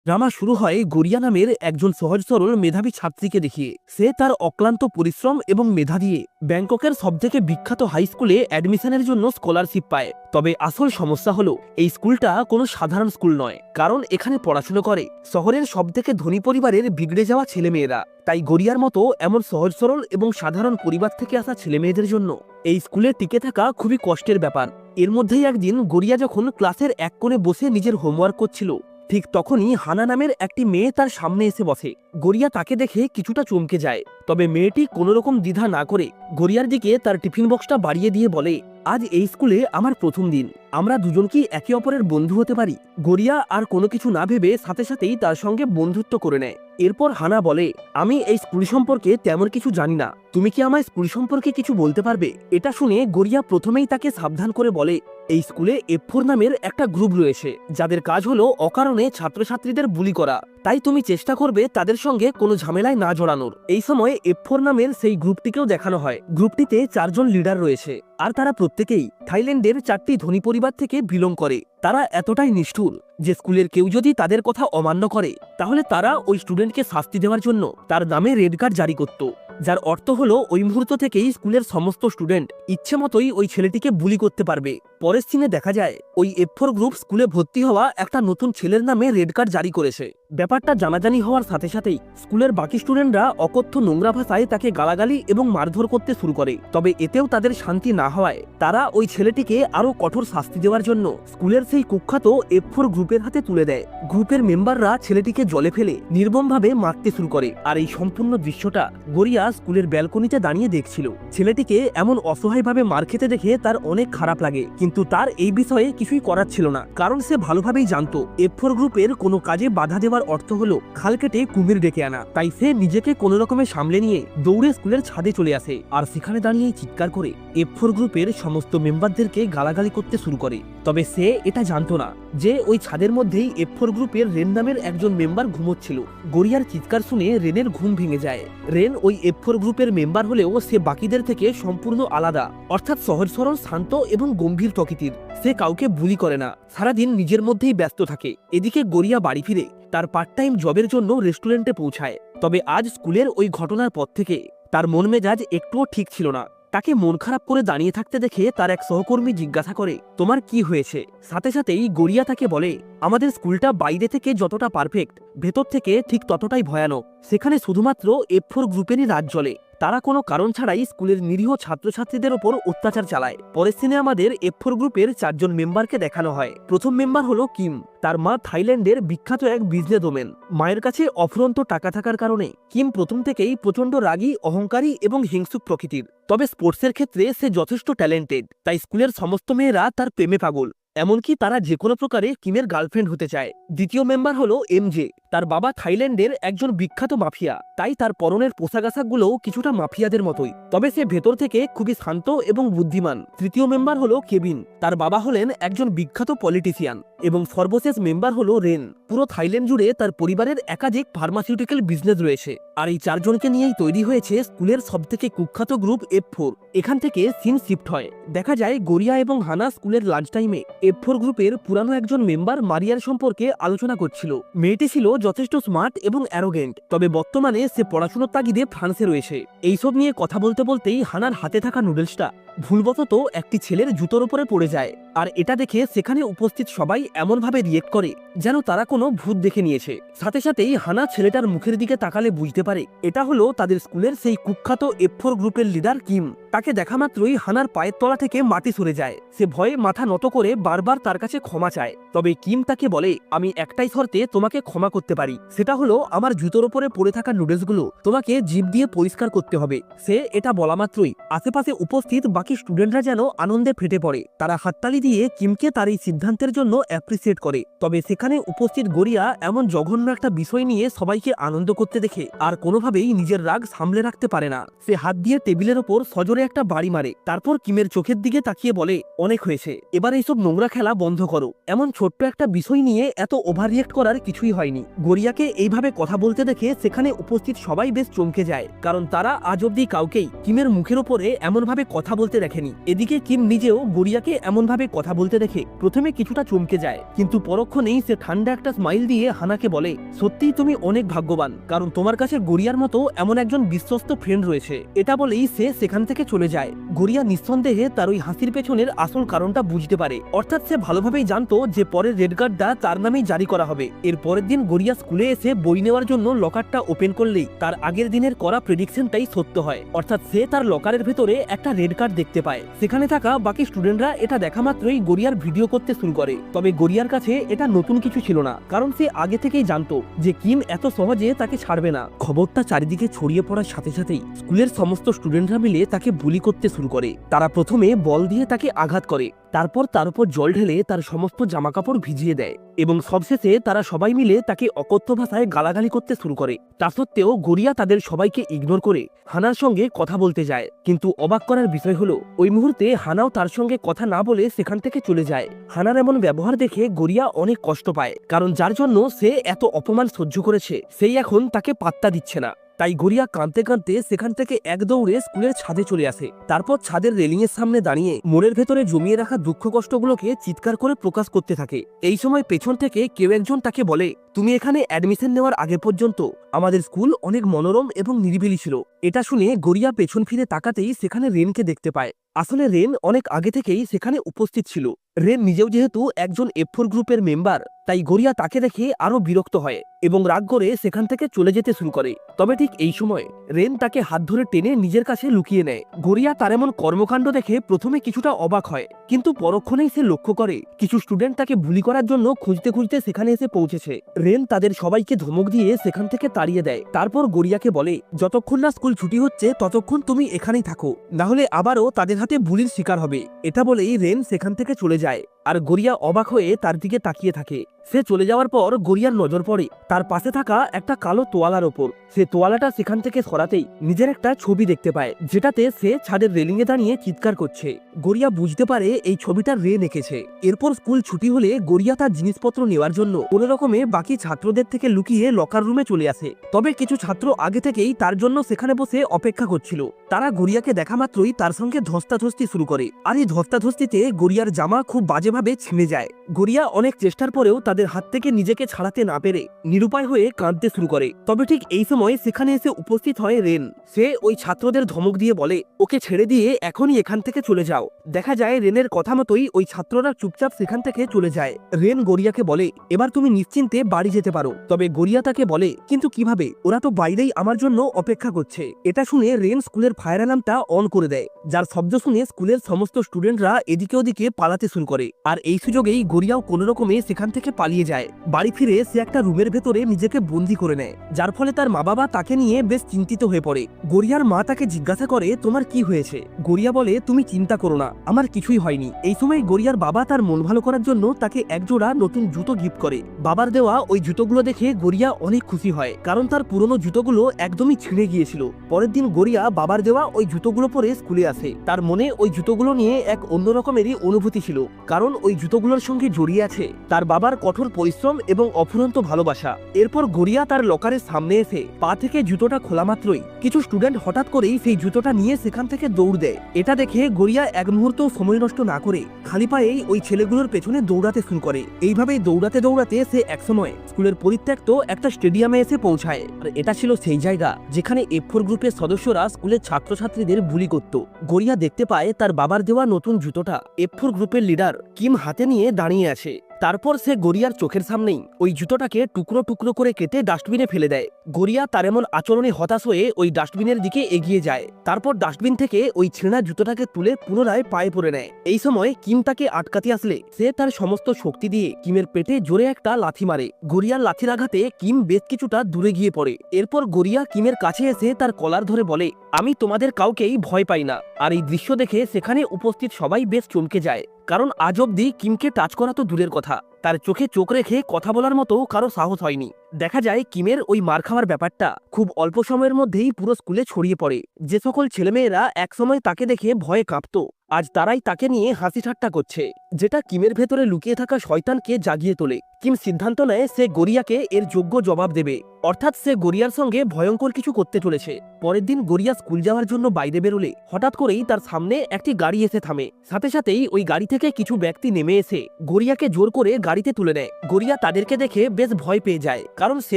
Drama শুরু হয় গড়িয়া নামের একজন সহজ সরল মেধাবী ছাত্রীকে দেখিয়ে। সে তার অক্লান্ত পরিশ্রম এবং মেধা দিয়ে ব্যাংককের সবথেকে বিখ্যাত হাই স্কুলে অ্যাডমিশনের জন্য স্কলারশিপ পায়। তবে আসল সমস্যা হলো এই স্কুলটা কোনো সাধারণ স্কুল নয়, কারণ এখানে পড়াশুনো করে শহরের সবথেকে ধনী পরিবারের বিগড়ে যাওয়া ছেলেমেয়েরা। তাই গড়িয়ার মতো এমন সহজ সরল এবং সাধারণ পরিবার থেকে আসা ছেলেমেয়েদের জন্য এই স্কুলে টিকে থাকা খুবই কষ্টের ব্যাপার। এর মধ্যেই একদিন গড়িয়া যখন ক্লাসের এক কোণে বসে নিজের হোমওয়ার্ক করছিল, ঠিক তখনই হানা নামের একটি মেয়ে তার সামনে এসে বসে। গড়িয়া তাকে দেখে কিছুটা চমকে যায়, তবে মেয়েটি কোনোরকম দ্বিধা না করে গড়িয়ার দিকে তার টিফিন বক্সটা বাড়িয়ে দিয়ে বলে, আজ এই স্কুলে আমার প্রথম দিন, আমরা দুজন কি একে অপরের বন্ধু হতে পারি? গড়িয়া আর কোনো কিছু না ভেবে সাথে সাথেই তার সঙ্গে বন্ধুত্ব করে নেয়। এরপর হানা বলে, আমি এই স্কুল সম্পর্কে তেমন কিছু জানি না, তুমি কি আমায় স্কুল সম্পর্কে কিছু বলতে পারবে? এটা শুনে গড়িয়া প্রথমেই তাকে সাবধান করে বলে, এই স্কুলে F4 নামের একটা গ্রুপ রয়েছে যাদের কাজ হলো অকারণে ছাত্রছাত্রীদের বুলি করা, তাই তুমি চেষ্টা করবে তাদের সঙ্গে কোনো ঝামেলায় না জড়ানোর। এই সময় F4 নামের সেই গ্রুপটিকেও দেখানো হয়। গ্রুপটিতে 4 জন লিডার রয়েছে, আর তারা প্রত্যেকেই থাইল্যান্ডের 4টি ধনী পরিবার থেকে বিলং করে। তারা এতটাই নিষ্ঠুর যে স্কুলের কেউ যদি তাদের কথা অমান্য করে তাহলে তারা ওই স্টুডেন্টকে শাস্তি দেওয়ার জন্য তার নামে রেড কার্ড জারি করত, যার অর্থ হলো ওই মুহূর্ত থেকেই স্কুলের সমস্ত স্টুডেন্ট ইচ্ছে মতোই ওই ছেলেটিকে বুলি করতে পারবে। পরের সিনে দেখা যায় ওই F4 গ্রুপ স্কুলে ভর্তি হওয়া একটা নতুন ছেলের নামে রেড কার্ড জারি করেছে। ব্যাপারটা জানাজানি হওয়ার সাথে সাথেই স্কুলের বাকি স্টুডেন্টরা অকথ্য নোংরা ভাষায় তাকে গালাগালি এবং মারধর করতে শুরু করে। তবে এতেও তাদের শান্তি না হওয়ায় তারা ওই ছেলেটিকে আরো কঠোর শাস্তি দেওয়ার জন্য স্কুলের সেই কুখ্যাত F4 গ্রুপের হাতে তুলে দেয়। গ্রুপের মেম্বাররা ছেলেটিকে জলে ফেলে নির্মমভাবে মারতে শুরু করে। আর এই সম্পূর্ণ দৃশ্যটা গড়িয়া স্কুলের ব্যালকনিতে দাঁড়িয়ে দেখছিল। ছেলেটিকে এমন অসহায়ভাবে মার খেতে দেখে তার অনেক খারাপ লাগে, কিন্তু তার এই বিষয়ে কিছুই করার ছিল না, কারণ সে ভালোভাবেই জানতো F4 গ্রুপের কোনো কাজে বাধা দেওয়ার অর্থ হলো খাল কেটে কুমির ডেকে আনা। তাই সে নিজেকে কোনো রকমে সামলে নিয়ে দৌড়ে স্কুলের ছাদে চলে আসে, আর সেখানে দাঁড়িয়ে চিৎকার করে F4 গ্রুপের সমস্ত মেম্বারদেরকে গালাগালি করতে শুরু করে। তবে সে এটা জানতো না যে ওই ছাদের মধ্যেই F4 গ্রুপের রেন নামের একজন মেম্বার ঘুমোচ্ছিল। গড়িয়ার চিৎকার শুনে রেনের ঘুম ভেঙে যায়। রেন ওই F4 গ্রুপের মেম্বার হলেও সে বাকিদের থেকে সম্পূর্ণ আলাদা, অর্থাৎ সহজ সরল, শান্ত এবং গম্ভীর প্রকৃতির। সে কাউকে বুলি করে না, সারাদিন নিজের মধ্যেই ব্যস্ত থাকে। এদিকে গড়িয়া বাড়ি ফিরে তার পার্ট টাইম জবের জন্য রেস্টুরেন্টে পৌঁছায়। তবে আজ স্কুলের ওই ঘটনার পর থেকে তার মন মেজাজ একটুও ঠিক ছিল না। তাকে মন খারাপ করে দাঁড়িয়ে থাকতে দেখে তার এক সহকর্মী জিজ্ঞাসা করে, তোমার কি হয়েছে? সাথে সাথেই গড়িয়া তাকে বলে, আমাদের স্কুলটা বাইরে থেকে যতটা পারফেক্ট, ভেতর থেকে ঠিক ততটাই ভয়ানক। সেখানে শুধুমাত্র F4 গ্রুপেরই রাজ চলে। তারা কোনো কারণ ছাড়াই স্কুলের নিরীহ ছাত্রছাত্রীদের ওপর অত্যাচার চালায়। পরের সিনে আমাদের F4 গ্রুপের 4 জন মেম্বারকে দেখানো হয়। প্রথম মেম্বার হলো কিম। তার মা থাইল্যান্ডের বিখ্যাত এক বিজনেস ওমেন। মায়ের কাছে অফুরন্ত টাকা থাকার কারণে কিম প্রথম থেকেই প্রচন্ড রাগী, অহংকারী এবং হিংসুক প্রকৃতির। তবে স্পোর্টসের ক্ষেত্রে সে যথেষ্ট ট্যালেন্টেড, তাই স্কুলের সমস্ত মেয়েরা তার প্রেমে পাগল, এমনকি তারা যে কোনো প্রকারে কিমের গার্লফ্রেন্ড হতে চায়। দ্বিতীয় মেম্বার হলো MJ। তার বাবা থাইল্যান্ডের একজন বিখ্যাত মাফিয়া, তাই তার পরনের পোশাক আশাকগুলোও কিছুটা মাফিয়াদের মতোই, তবে সে ভেতর থেকে খুবই শান্ত এবং বুদ্ধিমান। তৃতীয় মেম্বার হলো কেবিন। তার বাবা হলেন একজন বিখ্যাত পলিটিশিয়ান। এবং সর্বশেষ মেম্বার হলো রেন। পুরো থাইল্যান্ড জুড়ে তার পরিবারের একাধিক ফার্মাসিউটিক্যাল বিজনেস রয়েছে। আর এই 4 জনকে নিয়েই তৈরি হয়েছে স্কুলের সবথেকে কুখ্যাত গ্রুপ F4। এখান থেকে সিন শিফট হয়। দেখা যায় গড়িয়া এবং হানা স্কুলের লাঞ্চ টাইমে F4 গ্রুপের পুরানো একজন মেম্বার মারিয়ার সম্পর্কে আলোচনা করছিল। মেয়েটি ছিল যথেষ্ট স্মার্ট এবং অ্যারোগেন্ট, তবে বর্তমানে সে পড়াশোনার তাগিদে ফ্রান্সে রয়েছে। এইসব নিয়ে কথা বলতে বলতেই হানার হাতে থাকা নুডলসটা ভুলবশত একটি ছেলের জুতোর উপরে পড়ে যায়। আর এটা দেখে সেখানে উপস্থিত সবাই এমনভাবে রিয়েক্ট করে যেন তারা কোনো ভূত দেখে নিয়েছে। সাথে সাথেই হানা ছেলেটার মুখের দিকে তাকালে বুঝতে পারে এটা হলো তাদের স্কুলের সেই কুখ্যাত F4 গ্রুপের লিডার কিম। তাকে দেখা মাত্রই হানার পায়ের তলা থেকে মাটি সরে যায়। সে ভয়ে মাথা নত করে বারবার তার কাছে ক্ষমা চায়। তবে কিম তাকে বলে, আমি একটাই শর্তে তোমাকে ক্ষমা করতে পারি, সেটা হলো আমার জুতোর উপরে পড়ে থাকা নুডলসগুলো তোমাকে জিভ দিয়ে পরিষ্কার করতে হবে। সে এটা বলা মাত্রই আশেপাশে উপস্থিত বাকি স্টুডেন্টরা যেন আনন্দে ফেটে পড়ে। তারা হাততালি দিয়ে কিমকে তার এই সিদ্ধান্তের জন্য অ্যাপ্রিসিয়েট করে। তবে সেখানে উপস্থিত গড়িয়া এমন জঘন্য একটা বিষয় নিয়ে সবাইকে আনন্দ করতে দেখে আর কোনোভাবেই নিজের রাগ সামলে রাখতে পারে না। সে হাত দিয়ে টেবিলের ওপর সজোরে একটা বাড়ি মারে। তারপর কিমের চোখের দিকে তাকিয়ে বলে, অনেক হয়েছে, এবার এইসব নোংরা খেলা বন্ধ করো। এমন ছোট্ট একটা বিষয় নিয়ে এত ওভার রিয়েক্ট করার কিছুই হয়নি। গড়িয়াকে এইভাবে কথা বলতে দেখে সেখানে উপস্থিত সবাই বেশ চমকে যায়, কারণ তারা আজ অব্দি কাউকেই কিমের মুখের ওপরে এমনভাবে কথা বলতে দেখেনি। এদিকে কিম নিজেও গড়িয়াকে এমনভাবে কথা বলতে দেখে প্রথমে কিছুটা চমকে যায়, কিন্তু পরক্ষণেই সে ঠান্ডা একটা স্মাইল দিয়ে হানাকে বলে, সত্যিই তুমি অনেক ভাগ্যবান, কারণ তোমার কাছে গড়িয়ার মতো এমন একজন বিশ্বস্ত ফ্রেন্ড রয়েছে। এটা বলেই সে সেখান থেকে চলে যায়। গড়িয়া নিঃসন্দেহে তার ওই হাসির পেছনের আসল কারণটা বুঝতে পারে, অর্থাৎ সে ভালোভাবেই জানতো যে পরের রেড কার্ডটা তার নামেই জারি করা হবে। এর পরের দিন গড়িয়া স্কুলে এসে বই নেওয়ার জন্য লকারটা ওপেন করলেই তার আগের দিনের করা প্রেডিকশনটাই সত্য হয়, অর্থাৎ সে তার লকারের ভেতরে একটা রেড কার্ড দেখতে পায়। সেখানে থাকা বাকি স্টুডেন্টরা এটা দেখা মাত্রই গড়িয়ার ভিডিও করতে শুরু করে। তবে গড়িয়ার কাছে এটা নতুন কিছু ছিল না, কারণ সে আগে থেকেই জানতো যে কিম এত সহজে তাকে ছাড়বে না। খবরটা চারিদিকে ছড়িয়ে পড়ার সাথে সাথেই স্কুলের সমস্ত স্টুডেন্টরা মিলে তাকে বুলি করতে শুরু করে। তারা প্রথমে বল দিয়ে তাকে আঘাত করে, তারপর তার উপর জল ঢেলে তার সমস্ত জামাকাপড় ভিজিয়ে দেয়, এবং সবশেষে তারা সবাই মিলে তাকে অকথ্য ভাষায় গালাগালি করতে শুরু করে। তা সত্ত্বেও গড়িয়া তাদের সবাইকে ইগনোর করে হানার সঙ্গে কথা বলতে যায়, কিন্তু অবাক করার বিষয় হলো ওই মুহূর্তে হানাও তার সঙ্গে কথা না বলে সেখান থেকে চলে যায়। হানার এমন ব্যবহার দেখে গড়িয়া অনেক কষ্ট পায়, কারণ যার জন্য সে এত অপমান সহ্য করেছে সেই এখন তাকে পাত্তা দিচ্ছে না। তাই গড়িয়া কাঁদতে কাঁদতে সেখান থেকে এক দৌড়ে স্কুলের ছাদে চলে আসে। তারপর ছাদের রেলিং এর সামনে দাঁড়িয়ে মনের ভেতরে জমিয়ে রাখা দুঃখ কষ্টগুলোকে চিৎকার করে প্রকাশ করতে থাকে। এই সময় পেছন থেকে কেউ একজন তাকে বলে, তুমি এখানে অ্যাডমিশন নেওয়ার আগে পর্যন্ত আমাদের স্কুল অনেক মনোরম এবং নিরিবিলি ছিল। এটা শুনে গড়িয়া পেছন ফিরে তাকাতেই সেখানে রেনকে দেখতে পায়। আসলে রেন অনেক আগে থেকেই সেখানে উপস্থিত ছিল। রেন নিজেও যেহেতু একজন F4 গ্রুপের মেম্বার, তাই গড়িয়া তাকে দেখে আরো বিরক্ত হয় এবং রাগ করে সেখান থেকে চলে যেতে শুরু করে। তবে ঠিক এই সময় রেন তাকে হাত ধরে টেনে নিজের কাছে লুকিয়ে নেয়। গড়িয়া তার এমন কর্মকাণ্ড দেখে প্রথমে কিছুটা অবাক হয়, কিন্তু পরক্ষণেই সে লক্ষ্য করে কিছু স্টুডেন্ট তাকে বুলি করার জন্য খুঁজতে খুঁজতে সেখানে এসে পৌঁছেছে। রেন তাদের সবাইকে ধমক দিয়ে সেখান থেকে তাড়িয়ে দেয়। তারপর গড়িয়াকে বলে, যতক্ষণ না স্কুল ছুটি হচ্ছে ততক্ষণ তুমি এখানেই থাকো, না হলে আবারও তাদের হাতে বুলির শিকার হবে। এটা বলেই রেন সেখান থেকে চলে যায়, আর গড়িয়া অবাক হয়ে তার দিকে তাকিয়ে থাকে। সে চলে যাওয়ার পর গড়িয়ার নজর পড়ে তার পাশে থাকা একটা কালো তোয়ালার ওপর। সে তোয়ালাটা সেখান থেকে সরাতেই নিজের একটা ছবি দেখতে পায়, যেটাতে সে ছাদের রেলিংয়ে দাঁড়িয়ে চিৎকার করছে। গড়িয়া বুঝতে পারে এই ছবিটা রেন এঁকেছে। এরপর স্কুল ছুটি হলে গড়িয়া তার জিনিসপত্র নেওয়ার জন্য কোনো রকমে বাকি ছাত্রদের থেকে লুকিয়ে লকার রুমে চলে আসে। তবে কিছু ছাত্র আগে থেকেই তার জন্য সেখানে বসে অপেক্ষা করছিল। তারা গড়িয়াকে দেখা মাত্রই তার সঙ্গে ধস্তাধস্তি শুরু করে, আর এই ধস্তাধস্তিতে গড়িয়ার জামা খুব বাজেভাবে ছিঁড়ে যায়। গড়িয়া অনেক চেষ্টার পরেও তাদের হাত থেকে নিজেকে ছাড়াতে না পেরে নিরুপায় হয়ে কাঁদতে শুরু করে। তবে ঠিক এই সময় সেখানে এসে উপস্থিত হয় রেন। সে ওই ছাত্রদের ধমক দিয়ে বলে, ওকে ছেড়ে দিয়ে এখনই এখান থেকে চলে যাও। দেখা যায় রেনের কথা মতোই ওই ছাত্ররা চুপচাপ সেখান থেকে চলে যায়। রেন গড়িয়াকে বলে, এবার তুমি নিশ্চিন্তে বাড়ি যেতে পারো। তবে গড়িয়া তাকে বলে, কিন্তু কিভাবে? ওরা তো বাইরেই আমার জন্য অপেক্ষা করছে। এটা শুনে রেন স্কুলের ফায়ার অ্যালার্মটা অন করে দেয়, যার শব্দ শুনে স্কুলের সমস্ত স্টুডেন্টরা এদিকে ওদিকে পালাতে শুরু করে। আর এই সুযোগেই গড়িয়াও কোনো রকমে সেখান থেকে পালিয়ে যায়। বাড়ি ফিরে সে একটা রুমের ভেতরে নিজেকে বন্দি করে নেয়, যার ফলে তার মা বাবা তাকে নিয়ে বেশ চিন্তিত হয়ে পড়ে। গড়িয়ার মা তাকে জিজ্ঞাসা করে, তোমার কি হয়েছে? গড়িয়া বলে, তুমি চিন্তা করো না, আমার কিছুই হয়নি। এই সময় গড়িয়ার বাবা তার মন ভালো করার জন্য তাকে একজোড়া নতুন জুতো গিফট করে। বাবার দেওয়া ওই জুতোগুলো দেখে গড়িয়া অনেক খুশি হয়, কারণ তার পুরনো জুতোগুলো একদমই ছিঁড়ে গিয়েছিল। পরের দিন গড়িয়া বাবার দেওয়া ওই জুতোগুলো পরে স্কুলে আসে। তার মনে ওই জুতোগুলো নিয়ে এক অন্য রকমেরই অনুভূতি ছিল, কারণ ওই জুতোগুলোর সঙ্গে জড়িয়ে আছে তার বাবার কঠোর পরিশ্রম এবং অফুরন্ত ভালোবাসা। এরপর গড়িয়া তার লকারের সামনে এসে পা থেকে জুতোটা খোলা মাত্রই কিছু স্টুডেন্ট হঠাৎ করেই সেই জুতোটা নিয়ে সেখান থেকে দৌড় দেয়। এটা দেখে গড়িয়া এক মুহূর্ত সময় নষ্ট না করে খালি পায়েই ওই ছেলেগুলোর পেছনে দৌড়াতে শুরু করে। এইভাবেই দৌড়াতে দৌড়াতে সে একসময় স্কুলের পরিত্যক্ত একটা স্টেডিয়ামে এসে পৌঁছায়। আর এটা ছিল সেই জায়গা যেখানে F4 গ্রুপের সদস্যরা স্কুলের ছাত্রছাত্রীদের বুলি করত। গড়িয়া দেখতে পায় তার বাবার দেওয়া নতুন জুতোটা F4 গ্রুপের লিডার কিম হাতে নিয়ে দাঁড়িয়ে আছে। তারপর সে গড়িয়ার চোখের সামনেই ওই জুতোটাকে টুকরো টুকরো করে কেটে ডাস্টবিনে ফেলে দেয়। গড়িয়া তার এমন আচরণে হতাশ হয়ে ওই ডাস্টবিনের দিকে এগিয়ে যায়। তারপর ডাস্টবিন থেকে ওই ছেঁড়া জুতোটাকে তুলে পুনরায় পায়ে পরে নেয়। এই সময় কিম তাকে আটকাতে আসলে সে তার সমস্ত শক্তি দিয়ে কিমের পেটে জোরে একটা লাথি মারে। গড়িয়ার লাথির আঘাতে কিম বেশ কিছুটা দূরে গিয়ে পড়ে। এরপর গড়িয়া কিমের কাছে এসে তার কলার ধরে বলে, আমি তোমাদের কাউকেই ভয় পাই না। আর এই দৃশ্য দেখে সেখানে উপস্থিত সবাই বেশ চমকে যায়, কারণ আজ অব্দি কিমকে টাচ করা তো দূরের কথা, তার চোখে চোখ রেখে কথা বলার মতো কারো সাহস হয়নি। দেখা যায় কিমের ওই মার খাওয়ার ব্যাপারটা খুব অল্প সময়ের মধ্যেই পুরো স্কুলে ছড়িয়ে পড়ে। যে সকল ছেলেমেয়েরা একসময় তাকে দেখে ভয়ে কাঁপতো, আজ তারাই তাকে নিয়ে হাসি ঠাট্টা করছে, যেটা কিমের ভেতরে লুকিয়ে থাকা শয়তানকে জাগিয়ে তোলে। কিম সিদ্ধান্ত নেয় সে গরিয়াকে এর যোগ্য জবাব দেবে, অর্থাৎ সে গরিয়ার সঙ্গে ভয়ঙ্কর কিছু করতে চলেছে। পরের দিন গরিয়া স্কুল যাওয়ার জন্য বাইরে বেরোলে হঠাৎ করেই তার সামনে একটি গাড়ি এসে থামে। সাথে সাথেই ওই গাড়ি থেকে কিছু ব্যক্তি নেমে এসে গরিয়াকে জোর করে গাড়িতে তুলে নেয়। গরিয়া তাদেরকে দেখে বেশ ভয় পেয়ে যায়, কারণ সে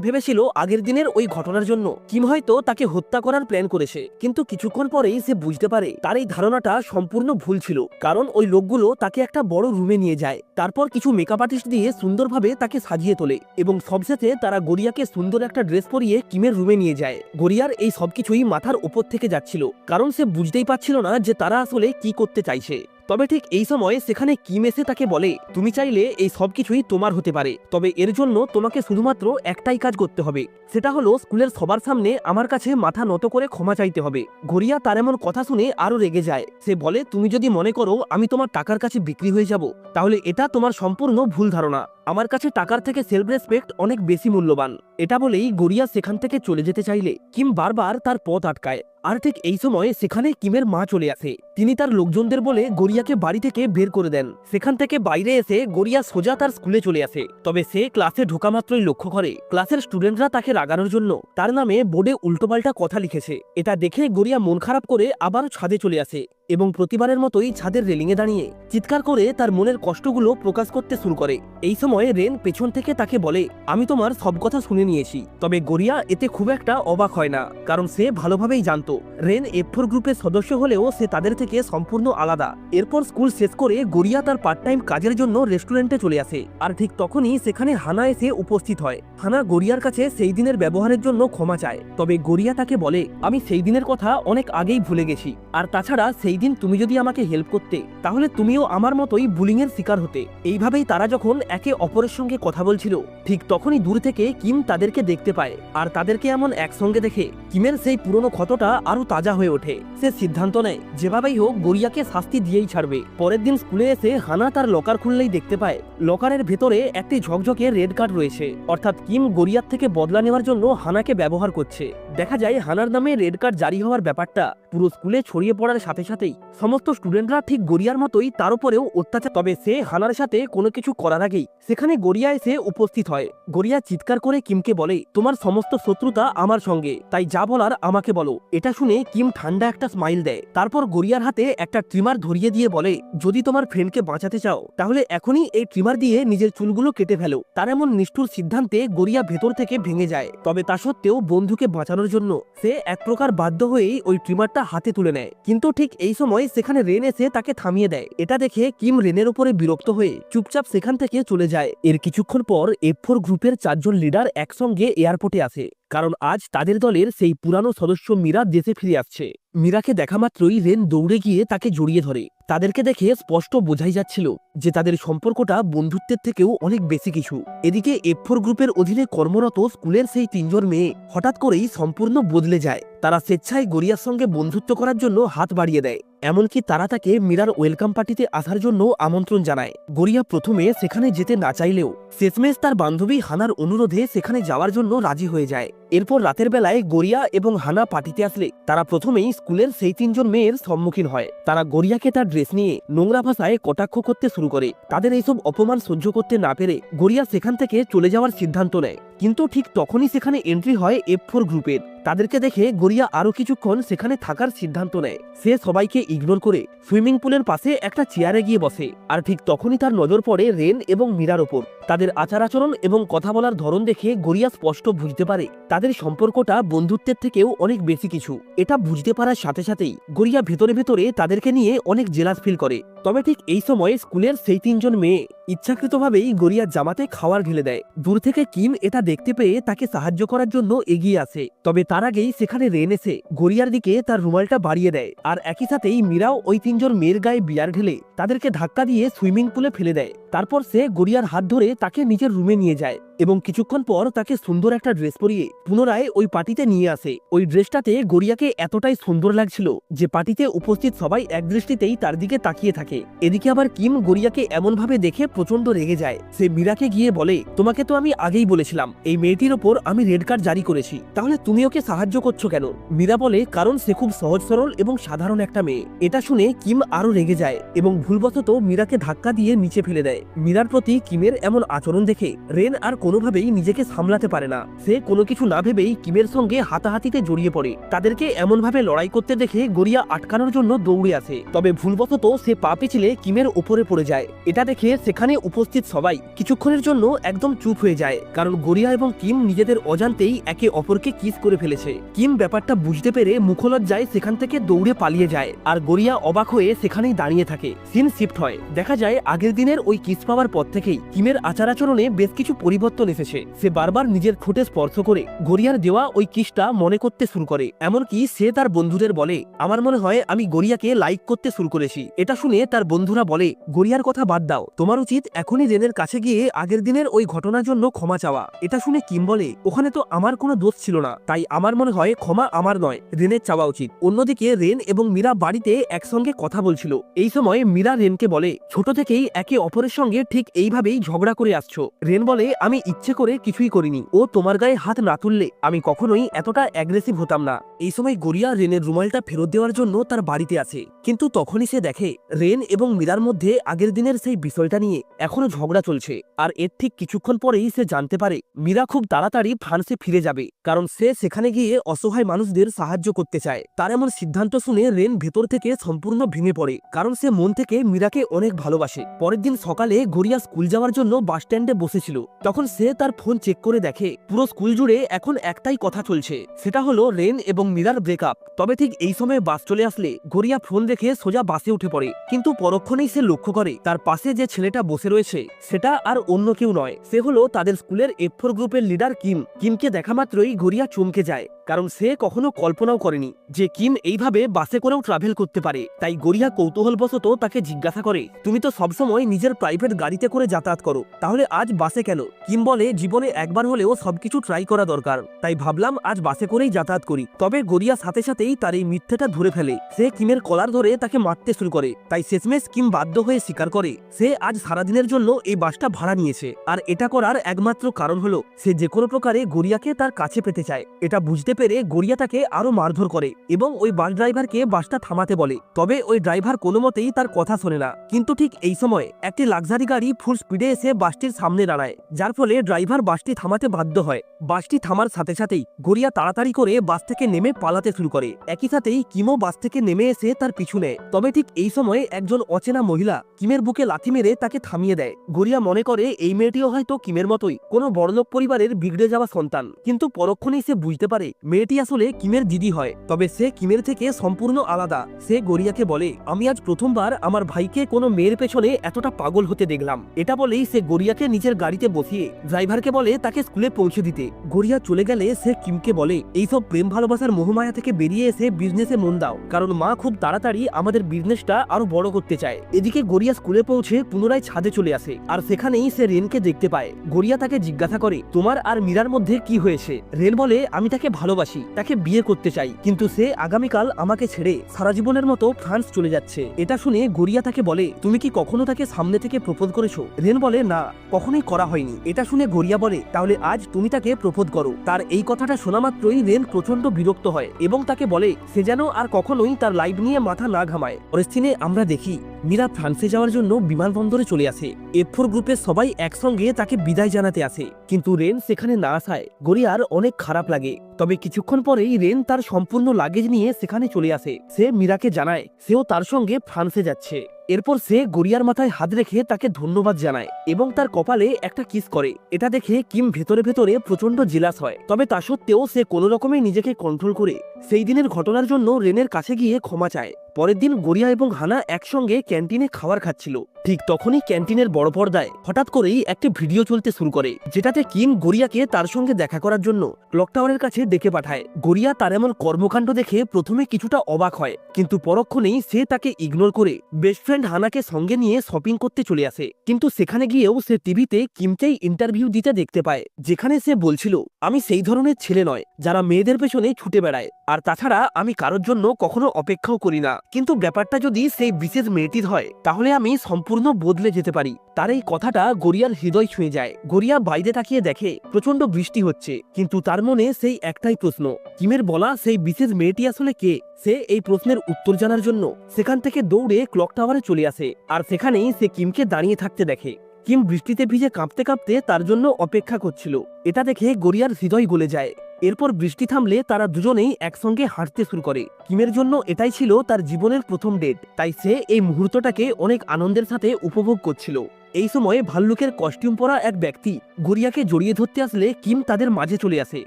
ভেবেছিল আগের দিনের ওই ঘটনার জন্য কিম হয়তো তাকে হত্যা করার প্ল্যান করেছে। কিন্তু কিছুক্ষণ পরেই সে বুঝতে পারে তার এই ধারণাটা সম্পূর্ণ ভুল ছিল, কারণ ওই লোকগুলো তাকে একটা বড় রুমে নিয়ে যায়। তারপর কিছু মেকআপ আর্টিস্ট দিয়ে সুন্দরভাবে তাকে সাজিয়ে তোলে এবং সবশেষে তারা গরিয়াকে সুন্দর একটা ড্রেস পরিয়ে কিমের রুমে নিয়ে যায়। গরিয়ার এই সবকিছুই মাথার উপর থেকে যাচ্ছিল, কারণ সে বুঝতেই পারছিল না যে তারা আসলে কি করতে চাইছে। তবে ঠিক এই সময় সেখানে কিম এসে তাকে বলে, তুমি চাইলে এই সবকিছুই তোমার হতে পারে, তবে এর জন্য তোমাকে শুধুমাত্র একটাই কাজ করতে হবে, সেটা হলো স্কুলের সবার সামনে আমার কাছে মাথা নত করে ক্ষমা চাইতে হবে। গরিয়া তার এমন কথা শুনে আরো রেগে যায়। সে বলে, তুমি যদি মনে করো আমি তোমার টাকার কাছে বিক্রি হয়ে যাব, তাহলে এটা তোমার সম্পূর্ণ ভুল ধারণা। আমার কাছে টাকার থেকে সেলফ রেসপেক্ট অনেক বেশি মূল্যবান। এটা বলেই গরিয়া সেখান থেকে চলে যেতে চাইলে কিম বারবার তার পথ আটকায়। আর ঠিক এই সময় সেখানে কিমের মা চলে আসে। তিনি তার লোকজনদের বলে গরিয়াকে বাড়ি থেকে বের করে দেন। সেখান থেকে বাইরে এসে গরিয়া সোজা তার স্কুলে চলে আসে। তবে সে ক্লাসে ঢোকা মাত্রই লক্ষ্য করে ক্লাসের স্টুডেন্টরা তাকে রাগানোর জন্য তার নামে বোর্ডে উল্টোপাল্টা কথা লিখেছে। এটা দেখে গরিয়া মন খারাপ করে আবার ছাদে চলে আসে এবং প্রতিবারের মতোই ছাদের রেলিংয়ে দাঁড়িয়ে চিৎকার করে তার মনের কষ্টগুলো প্রকাশ করতে শুরু করে। এই সময় রেন পেছন থেকে তাকে বলে, আমি তোমার সব কথা শুনে নিয়েছি। তবে গরিয়া এতে খুব একটা অবাক হয় না, কারণ সে ভালোভাবেই জানতো রেন F4 গ্রুপের সদস্য হলেও সে তাদের থেকে সম্পূর্ণ আলাদা। এরপর স্কুল শেষ করে গরিয়া তার পার্ট টাইম কাজের জন্য রেস্টুরেন্টে চলে আসে। আর ঠিক তখনই সেখানে হানা এসে উপস্থিত হয়। হানা গরিয়ার কাছে সেই দিনের ব্যবহারের জন্য ক্ষমা চায়। তবে গরিয়া তাকে বলে, আমি সেই দিনের কথা অনেক আগেই ভুলে গেছি, আর তাছাড়া সেই দিন তুমি যদি আমাকে হেল্প করতে তাহলে তুমিও আমার মতোই বুলিং এর শিকার হতে। এইভাবেই তারা যখন একে অপরের সঙ্গে কথা বলছিল, ঠিক তখনই দূর থেকে কিম তাদেরকে দেখতে পায়। আর তাদেরকে এমন একসঙ্গে দেখে কিমের সেই পুরনো ক্ষতটা আরো তাজা হয়ে ওঠে। সে সিদ্ধান্ত নেয় যেভাবেই হোক গরিয়াকে শাস্তি দিয়েই ছাড়বে। পরের দিন স্কুলে এসে হানা তার লকার খুললেই দেখতে পায় লকারের ভেতরে একটি ঝকঝকে রেড কার্ড রয়েছে, অর্থাৎ কিম গরিয়ার থেকে বদলা নেওয়ার জন্য হানাকে ব্যবহার করছে। দেখা যায় হানার নামে রেড কার্ড জারি হওয়ার ব্যাপারটা পুরো স্কুলে ছড়িয়ে পড়ার সাথে সাথেই সমস্ত স্টুডেন্টরা ঠিক গরিয়ার মতোই তার উপরেও অত্যাচার। তবে সে হানার সাথে কোনো কিছু করার আগেই সেখানে গরিয়া এসে উপস্থিত হয়। গরিয়া চিৎকার করে কিমকে বলে, তোমার সমস্ত শত্রুতা আমার সঙ্গে, তাই যা বলার আমাকে বলো। এটা শুনে কিম ঠান্ডা একটা স্মাইল দেয়। তারপর গরিয়ার হাতে একটা ট্রিমার ধরিয়ে দিয়ে বলে, যদি তোমার ফ্রেন্ডকে বাঁচাতে চাও তাহলে এখনই এই ট্রিমার দিয়ে নিজের চুলগুলো কেটে ফেলো। তার এমন নিষ্ঠুর সিদ্ধান্তে গরিয়া ভেতর থেকে ভেঙে যায়। তবে তা সত্ত্বেও বন্ধুকে বাঁচানোর জন্য সে এক প্রকার বাধ্য হয়েই ওই ট্রিমারটা হাতে তুলে নেয়। কিন্তু ঠিক এই সময় সেখানে রেন এসে তাকে থামিয়ে দেয়। এটা দেখে কিম রেনের উপরে বিরক্ত হয়ে চুপচাপ সেখান থেকে চলে যায়। এর কিছুক্ষণ পর F4 গ্রুপের 4 জন লিডার একসঙ্গে এয়ারপোর্টে আসে, কারণ আজ তাদের দলের সেই পুরানো সদস্য মীরা দেশে ফিরে আসছে। মীরাকে দেখা মাত্রই রেন দৌড়ে গিয়ে তাকে জড়িয়ে ধরে। তাদেরকে দেখে স্পষ্ট বোঝাই যাচ্ছিল যে তাদের সম্পর্কটা বন্ধুত্বের থেকেও অনেক বেশি কিছু। এদিকে F4 গ্রুপের অধীনে কর্মরত স্কুলের সেই 3 জন মেয়ে হঠাৎ করেই সম্পূর্ণ বদলে যায়। তারা স্বেচ্ছায় গরিয়ার সঙ্গে বন্ধুত্ব করার জন্য হাত বাড়িয়ে দেয়। এমনকি তারা তাকে মীরার ওয়েলকাম পার্টিতে আসার জন্য আমন্ত্রণ জানায়। গরিয়া প্রথমে সেখানে যেতে না চাইলেও শেষমেশ তার বান্ধবী হানার অনুরোধে সেখানে যাওয়ার জন্য রাজি হয়ে যায়। এরপর রাতের বেলায় গরিয়া এবং হানা পার্টিতে আসলে তারা প্রথমেই স্কুলের সেই 3 জন মেয়ের সম্মুখীন হয়। তারা গরিয়াকে তার ড্রেস নিয়ে নোংরা ভাষায় কটাক্ষ করতে শুরু করে। তাদের এইসব অপমান সহ্য করতে না পেরে গরিয়া সেখান থেকে চলে যাওয়ার সিদ্ধান্ত নেয়। কিন্তু ঠিক তখনই সেখানে এন্ট্রি হয় F4 গ্রুপের। তাদেরকে দেখে গরিয়া আরো কিছুক্ষণ সেখানে থাকার সিদ্ধান্ত নেয়। সে সবাইকে ইগনোর করে সুইমিং পুলের পাশে একটা চেয়ারে গিয়ে বসে। আর ঠিক তখনই তার নজর পড়ে রেন এবং মীরার ওপর। তাদের আচার আচরণ এবং কথা বলার ধরন দেখে গরিয়া স্পষ্ট বুঝতে পারে তাদের সম্পর্কটা বন্ধুত্বের থেকেও অনেক বেশি কিছু। এটা বুঝতে পারার সাথে সাথেই গরিয়া ভেতরে ভেতরে তাদেরকে নিয়ে অনেক জেলাস ফিল করে। তবে ঠিক এই সময় স্কুলের সেই 3 জন মেয়ে ইচ্ছাকৃতভাবেই গরিয়ার জামাতে খাওয়ার ঢেলে দেয়। দূর থেকে কিম এটা দেখতে পেয়ে তাকে সাহায্য করার জন্য এগিয়ে আসে। তবে তার আগেই সেখানে রেন এসে গরিয়ার দিকে তার রুমালটা বাড়িয়ে দেয়। আর একই সাথেই মীরাও ওই 3 জন মেয়ের গায়ে বিয়ার ঢেলে তাদেরকে ধাক্কা দিয়ে সুইমিং পুলে ফেলে দেয়। তারপর সে গড়িয়ার হাত ধরে তাকে নিজের রুমে নিয়ে যায় এবং কিছুক্ষণ পর তাকে সুন্দর একটা ড্রেস পরিয়ে পুনরায় ওই পার্টিতে নিয়ে আসে। ওই ড্রেসটাতে গড়িয়াকে এতটাই সুন্দর লাগছিল যে পার্টিতে উপস্থিত সবাই একদৃষ্টিতেই তার দিকে তাকিয়ে থাকে। এদিকে আবার কিম গড়িয়াকে এমন ভাবে দেখে প্রচন্ড রেগে যায়। সে মীরাকে গিয়ে বলে, তোমাকে তো আমি আগেই বলেছিলাম এই মেয়েটির ওপর আমি রেড কার্ড জারি করেছি, তাহলে তুমি ওকে সাহায্য করছো কেন? মীরা বলে, কারণ সে খুব সহজ সরল এবং সাধারণ একটা মেয়ে। এটা শুনে কিম আরো রেগে যায় এবং ভুলবশত মীরাকে ধাক্কা দিয়ে নিচে ফেলে দেয়। মীরার প্রতি কিমের এমন আচরণ দেখে রেন আর কোনোভাবেই নিজেকে সামলাতে পারে না। সে কোনো কিছু না ভেবেই কিমের সঙ্গে হাতাহাতিতে জড়িয়ে পড়ে। তাদেরকে এমন ভাবে লড়াই করতে দেখে গড়িয়া আটকানোর জন্য দৌড়ে আসে, তবে ভুলবশত সে পা পিছলে কিমের উপরে পড়ে যায়। এটা দেখে সেখানে উপস্থিত সবাই কিছুক্ষণের জন্য একদম চুপ হয়ে যায়, কারণ গড়িয়া এবং কিম নিজেদের অজান্তেই একে অপরকে কিস করে ফেলেছে। কিম ব্যাপারটা বুঝতে পেরে মুখলজ্জায় সেখান থেকে দৌড়ে পালিয়ে যায়, আর গড়িয়া অবাক হয়ে সেখানেই দাঁড়িয়ে থাকে। সিন শিফট হয়, দেখা যায় আগের দিনের ওই কিস পাওয়ার পর থেকেই কিমের আচার আচরণে বেশ কিছু পরিবর্তন এসেছে। সে বারবার নিজের ঠোঁটে স্পর্শ করে গড়িয়ার দেওয়া ওই কিসটা মনে করতে শুরু করে। এমনকি সে তার বন্ধুদের বলে, আমার মনে হয় আমি গড়িয়াকে লাইক করতে শুরু করেছি। এটা শুনে তার বন্ধুরা বলে, গড়িয়ার কথা বাদ দাও, তোমার উচিত এখনই রেনের কাছে গিয়ে আগের দিনের ওই ঘটনার জন্য ক্ষমা চাওয়া। এটা শুনে কিম বলে, ওখানে তো আমার কোনো দোষ ছিল না, তাই আমার মনে হয় ক্ষমা আমার নয়, রেনের চাওয়া উচিত। অন্যদিকে রেন এবং মীরা বাড়িতে একসঙ্গে কথা বলছিল। এই সময় মীরা রেনকে বলে, ছোট থেকেই একে অপরের সঙ্গে ঠিক এইভাবেই ঝগড়া করে আসছো। রেন বলে, আমি ইচ্ছে করে কিছুই করিনি, ও তোমার গায়ে হাত না তুললে আমি কখনোই এতটা অ্যাগ্রেসিভ হতাম না। এই সময় গড়িয়া রেনের রুমালটা ফেরত দেওয়ার জন্য তার বাড়িতে আসে, কিন্তু তখনই সে দেখে রেন এবং মীরার মধ্যে আগের দিনের সেই বিষয়টা নিয়ে এখনো ঝগড়া চলছে। আর এর ঠিক কিছুক্ষণ পরেই সে জানতে পারে মীরা খুব তাড়াতাড়ি ফ্রান্সে ফিরে যাবে, কারণ সে সেখানে গিয়ে অসহায় মানুষদের সাহায্য করতে চায়। তার এমন সিদ্ধান্ত শুনে রেন ভেতর থেকে সম্পূর্ণ ভেঙে পড়ে, কারণ সে মন থেকে মীরাকে অনেক ভালোবাসে। পরের দিন সকালে গড়িয়া স্কুল যাওয়ার জন্য বাস স্ট্যান্ডে বসেছিল, তখন সে তার ফোন চেক করে দেখে পুরো স্কুল জুড়ে এখন একটাই কথা চলছে, সেটা হলো রেন এবং মীরার ব্রেকআপ। তবে ঠিক এই সময় বাস চলে আসলে গড়িয়া ফোন দেখে সোজা বাসে উঠে পড়ে, কিন্তু পরক্ষণেই সে লক্ষ্য করে তার পাশে যে ছেলেটা বসে রয়েছে সেটা আর অন্য কেউ নয়, সে হলো তাদের স্কুলের F4 গ্রুপের লিডার কিম। কিমকে দেখা মাত্রই গড়িয়া চমকে যায়, কারণ সে কখনো কল্পনাও করেনি যে কিম এইভাবে বাসে করেও ট্রাভেল করতে পারে। তাই গড়িয়া কৌতূহলবশত তাকে জিজ্ঞাসা করে, তুমি তো সবসময় নিজের প্রাইভেট গাড়িতে করে যাতায়াত করো, তাহলে আজ বাসে কেন? কিম বলে, জীবনে একবার হলেও সবকিছু ট্রাই করা দরকার, তাই ভাবলাম আজ বাসে করেই যাতায়াত করি। তবে গড়িয়া সাথে সাথেই তার এই মিথ্যেটা ধরে ফেলে। সে কিমের কলার ধরে তাকে মারতে শুরু করে, তাই শেষমেশ কিম বাধ্য হয়ে স্বীকার করে সে আজ সারাদিনের জন্য এই বাসটা ভাড়া নিয়েছে। আর এটা করার একমাত্র কারণ হলো সে যে কোনো প্রকারে গড়িয়াকে তার কাছে পেতে চায়। এটা বুঝতে পেরে গড়িয়া তাকে আরো মারধর করে এবং ওই বাস ড্রাইভারকে বাসটা থামাতে বলে, তবে ওই ড্রাইভার কোনো মতেই তার কথা শোনে না। কিন্তু ঠিক এই সময় একটি লাক্সারি গাড়ি ফুল স্পিডে এসে বাসটির সামনে দাঁড়ায়, যার ফলে ড্রাইভার বাসটি থামাতে বাধ্য হয়। বাসটি থামার সাথে সাথেই গড়িয়া তাড়াতাড়ি করে বাস থেকে নেমে পালাতে শুরু করে। একই সাথেই কিমও বাস থেকে নেমে এসে তার পিছু নেয়। তবে ঠিক এই সময় একজন অচেনা মহিলা কিমের বুকে লাথি মেরে তাকে থামিয়ে দেয়। গড়িয়া মনে করে এই মেয়েটিও হয়তো কিমের মতোই কোনো বড়লোক পরিবারের বিগড়ে যাওয়া সন্তান, কিন্তু পরক্ষণেই সে বুঝতে পারে মেয়েটি আসলে কিমের দিদি হয়, তবে সে কিমের থেকে সম্পূর্ণ আলাদা। সে গড়িয়াকে বলে, আমি আজ প্রথমবার আমার ভাইকে কোনো মেয়ের পেছনে এতটা পাগল হতে দেখলাম। এটা বলেই সে গড়িয়াকে নিজের গাড়িতে বসিয়ে ড্রাইভারকে বলে তাকে স্কুলে পৌঁছে দিতে। গড়িয়া চলে গেলে সে কিমকে বলে, এইসব প্রেম ভালোবাসার মোহমায়া থেকে বেরিয়ে এসে বিজনেসে মন দাও, কারণ মা খুব তাড়াতাড়ি আমাদের বিজনেসটা আরো বড় করতে চায়। এদিকে গড়িয়া স্কুলে পৌঁছে পুনরায় ছাদে চলে আসে, আর সেখানেই সে রেনকে দেখতে পায়। গড়িয়া তাকে জিজ্ঞাসা করে, তোমার আর মীরার মধ্যে কি হয়েছে? রেন বলে, আমি তাকে ভালোবাসি, তাকে বিয়ে করতে চাই, কিন্তু সে আগামীকাল আমাকে ছেড়ে সারা জীবনের মতো ফ্রান্স চলে যাচ্ছে। এটা শুনে গড়িয়া তাকে বলে, তুমি কি কখনো তাকে সামনে থেকে প্রপোজ করেছো? রেন বলে, না, কখনোই করা হয়নি। এটা শুনে গড়িয়া বলে, তাহলে আজ তুমি তাকে প্রপোজ করো। তার এই কথাটা শোনা মাত্রই রেন প্রচন্ড বিরক্ত হয় এবং তাকে বলে সে যেন আর কখনোই তার লাইফ নিয়ে মাথা না ঘামায়। পরের সিনে আমরা দেখি মীরা ফ্রান্সে যাওয়ার জন্য বিমানবন্দরে চলে আসে। F4 গ্রুপের সবাই একসঙ্গে তাকে বিদায় জানাতে আসে, কিন্তু রেন সেখানে না আসায় গড়িয়ার অনেক খারাপ লাগে। তবে কিছুক্ষণ পরেই রেন তার সম্পূর্ণ লাগেজ নিয়ে সেখানে চলে আসে। সে মীরাকে জানায় সেও তার সঙ্গে ফ্রান্সে যাচ্ছে। এরপর সে গড়িয়ার মাথায় হাত রেখে তাকে ধন্যবাদ জানায় এবং তার কপালে একটা কিস করে। এটা দেখে কিম ভেতরে ভেতরে প্রচন্ড জেলাস হয়, তবে তা সত্ত্বেও সে কোনো রকমে নিজেকে কন্ট্রোল করে সেই দিনের ঘটনার জন্য রেনের কাছে গিয়ে ক্ষমা চায়। পরের দিন গড়িয়া এবং হানা একসঙ্গে ক্যান্টিনে খাবার খাচ্ছিল। ঠিক তখনই ক্যান্টিনের বড় পর্দায় হঠাৎ করেই একটি ভিডিও চলতে শুরু করে, যেটাতে কিম গড়িয়াকে তার সঙ্গে দেখা করার জন্য ক্লক টাওয়ারের কাছে ডেকে পাঠায়। গড়িয়া তার এমন কর্মকাণ্ড দেখে প্রথমে কিছুটা অবাক হয়, কিন্তু পরক্ষণেই সে তাকে ইগনোর করে বেস্ট ফ্রেন্ড হানাকে সঙ্গে নিয়ে শপিং করতে চলে আসে। কিন্তু সেখানে গিয়েও সে টিভিতে কিমকেই ইন্টারভিউ দিতে দেখতে পায়, যেখানে সে বলছিল, আমি সেই ধরনের ছেলে নয় যারা মেয়েদের পেছনে ছুটে বেড়ায়, আর তাছাড়া আমি কারোর জন্য কখনো অপেক্ষাও করি না। কিন্তু ব্যাপারটা যদি সেই বিশেষ মেয়েটির হয় তাহলে আমি সম্পূর্ণ বদলে যেতে পারি। তার এই কথাটা গড়িয়ার হৃদয় ছুঁয়ে যায়। গড়িয়া বাইরে তাকিয়ে দেখে প্রচন্ড বৃষ্টি হচ্ছে, কিন্তু তার মনে সেই একটাই প্রশ্ন, কিমের বলা সেই বিশেষ মেয়েটি আসলে কে? সে এই প্রশ্নের উত্তর জানার জন্য সেখান থেকে দৌড়ে ক্লক টাওয়ারে চলে আসে, আর সেখানেই সে কিমকে দাঁড়িয়ে থাকতে দেখে। কিম বৃষ্টিতে ভিজে কাঁপতে কাঁপতে তার জন্য অপেক্ষা করছিল। এটা দেখে গড়িয়ার হৃদয় গলে যায়। এরপর বৃষ্টি থামলে তারা দুজনেই একসঙ্গে হাঁটতে শুরু করে। কিমের জন্য এটাই ছিল তার জীবনের প্রথম ডেট, তাই সে এই মুহূর্তটাকে অনেক আনন্দের সাথে উপভোগ করছিল। এই সময় ভাল্লুকের কস্টিউম পরা এক ব্যক্তি গড়িয়াকে জড়িয়ে ধরতে আসলে কিম তাদের মাঝে চলে আসে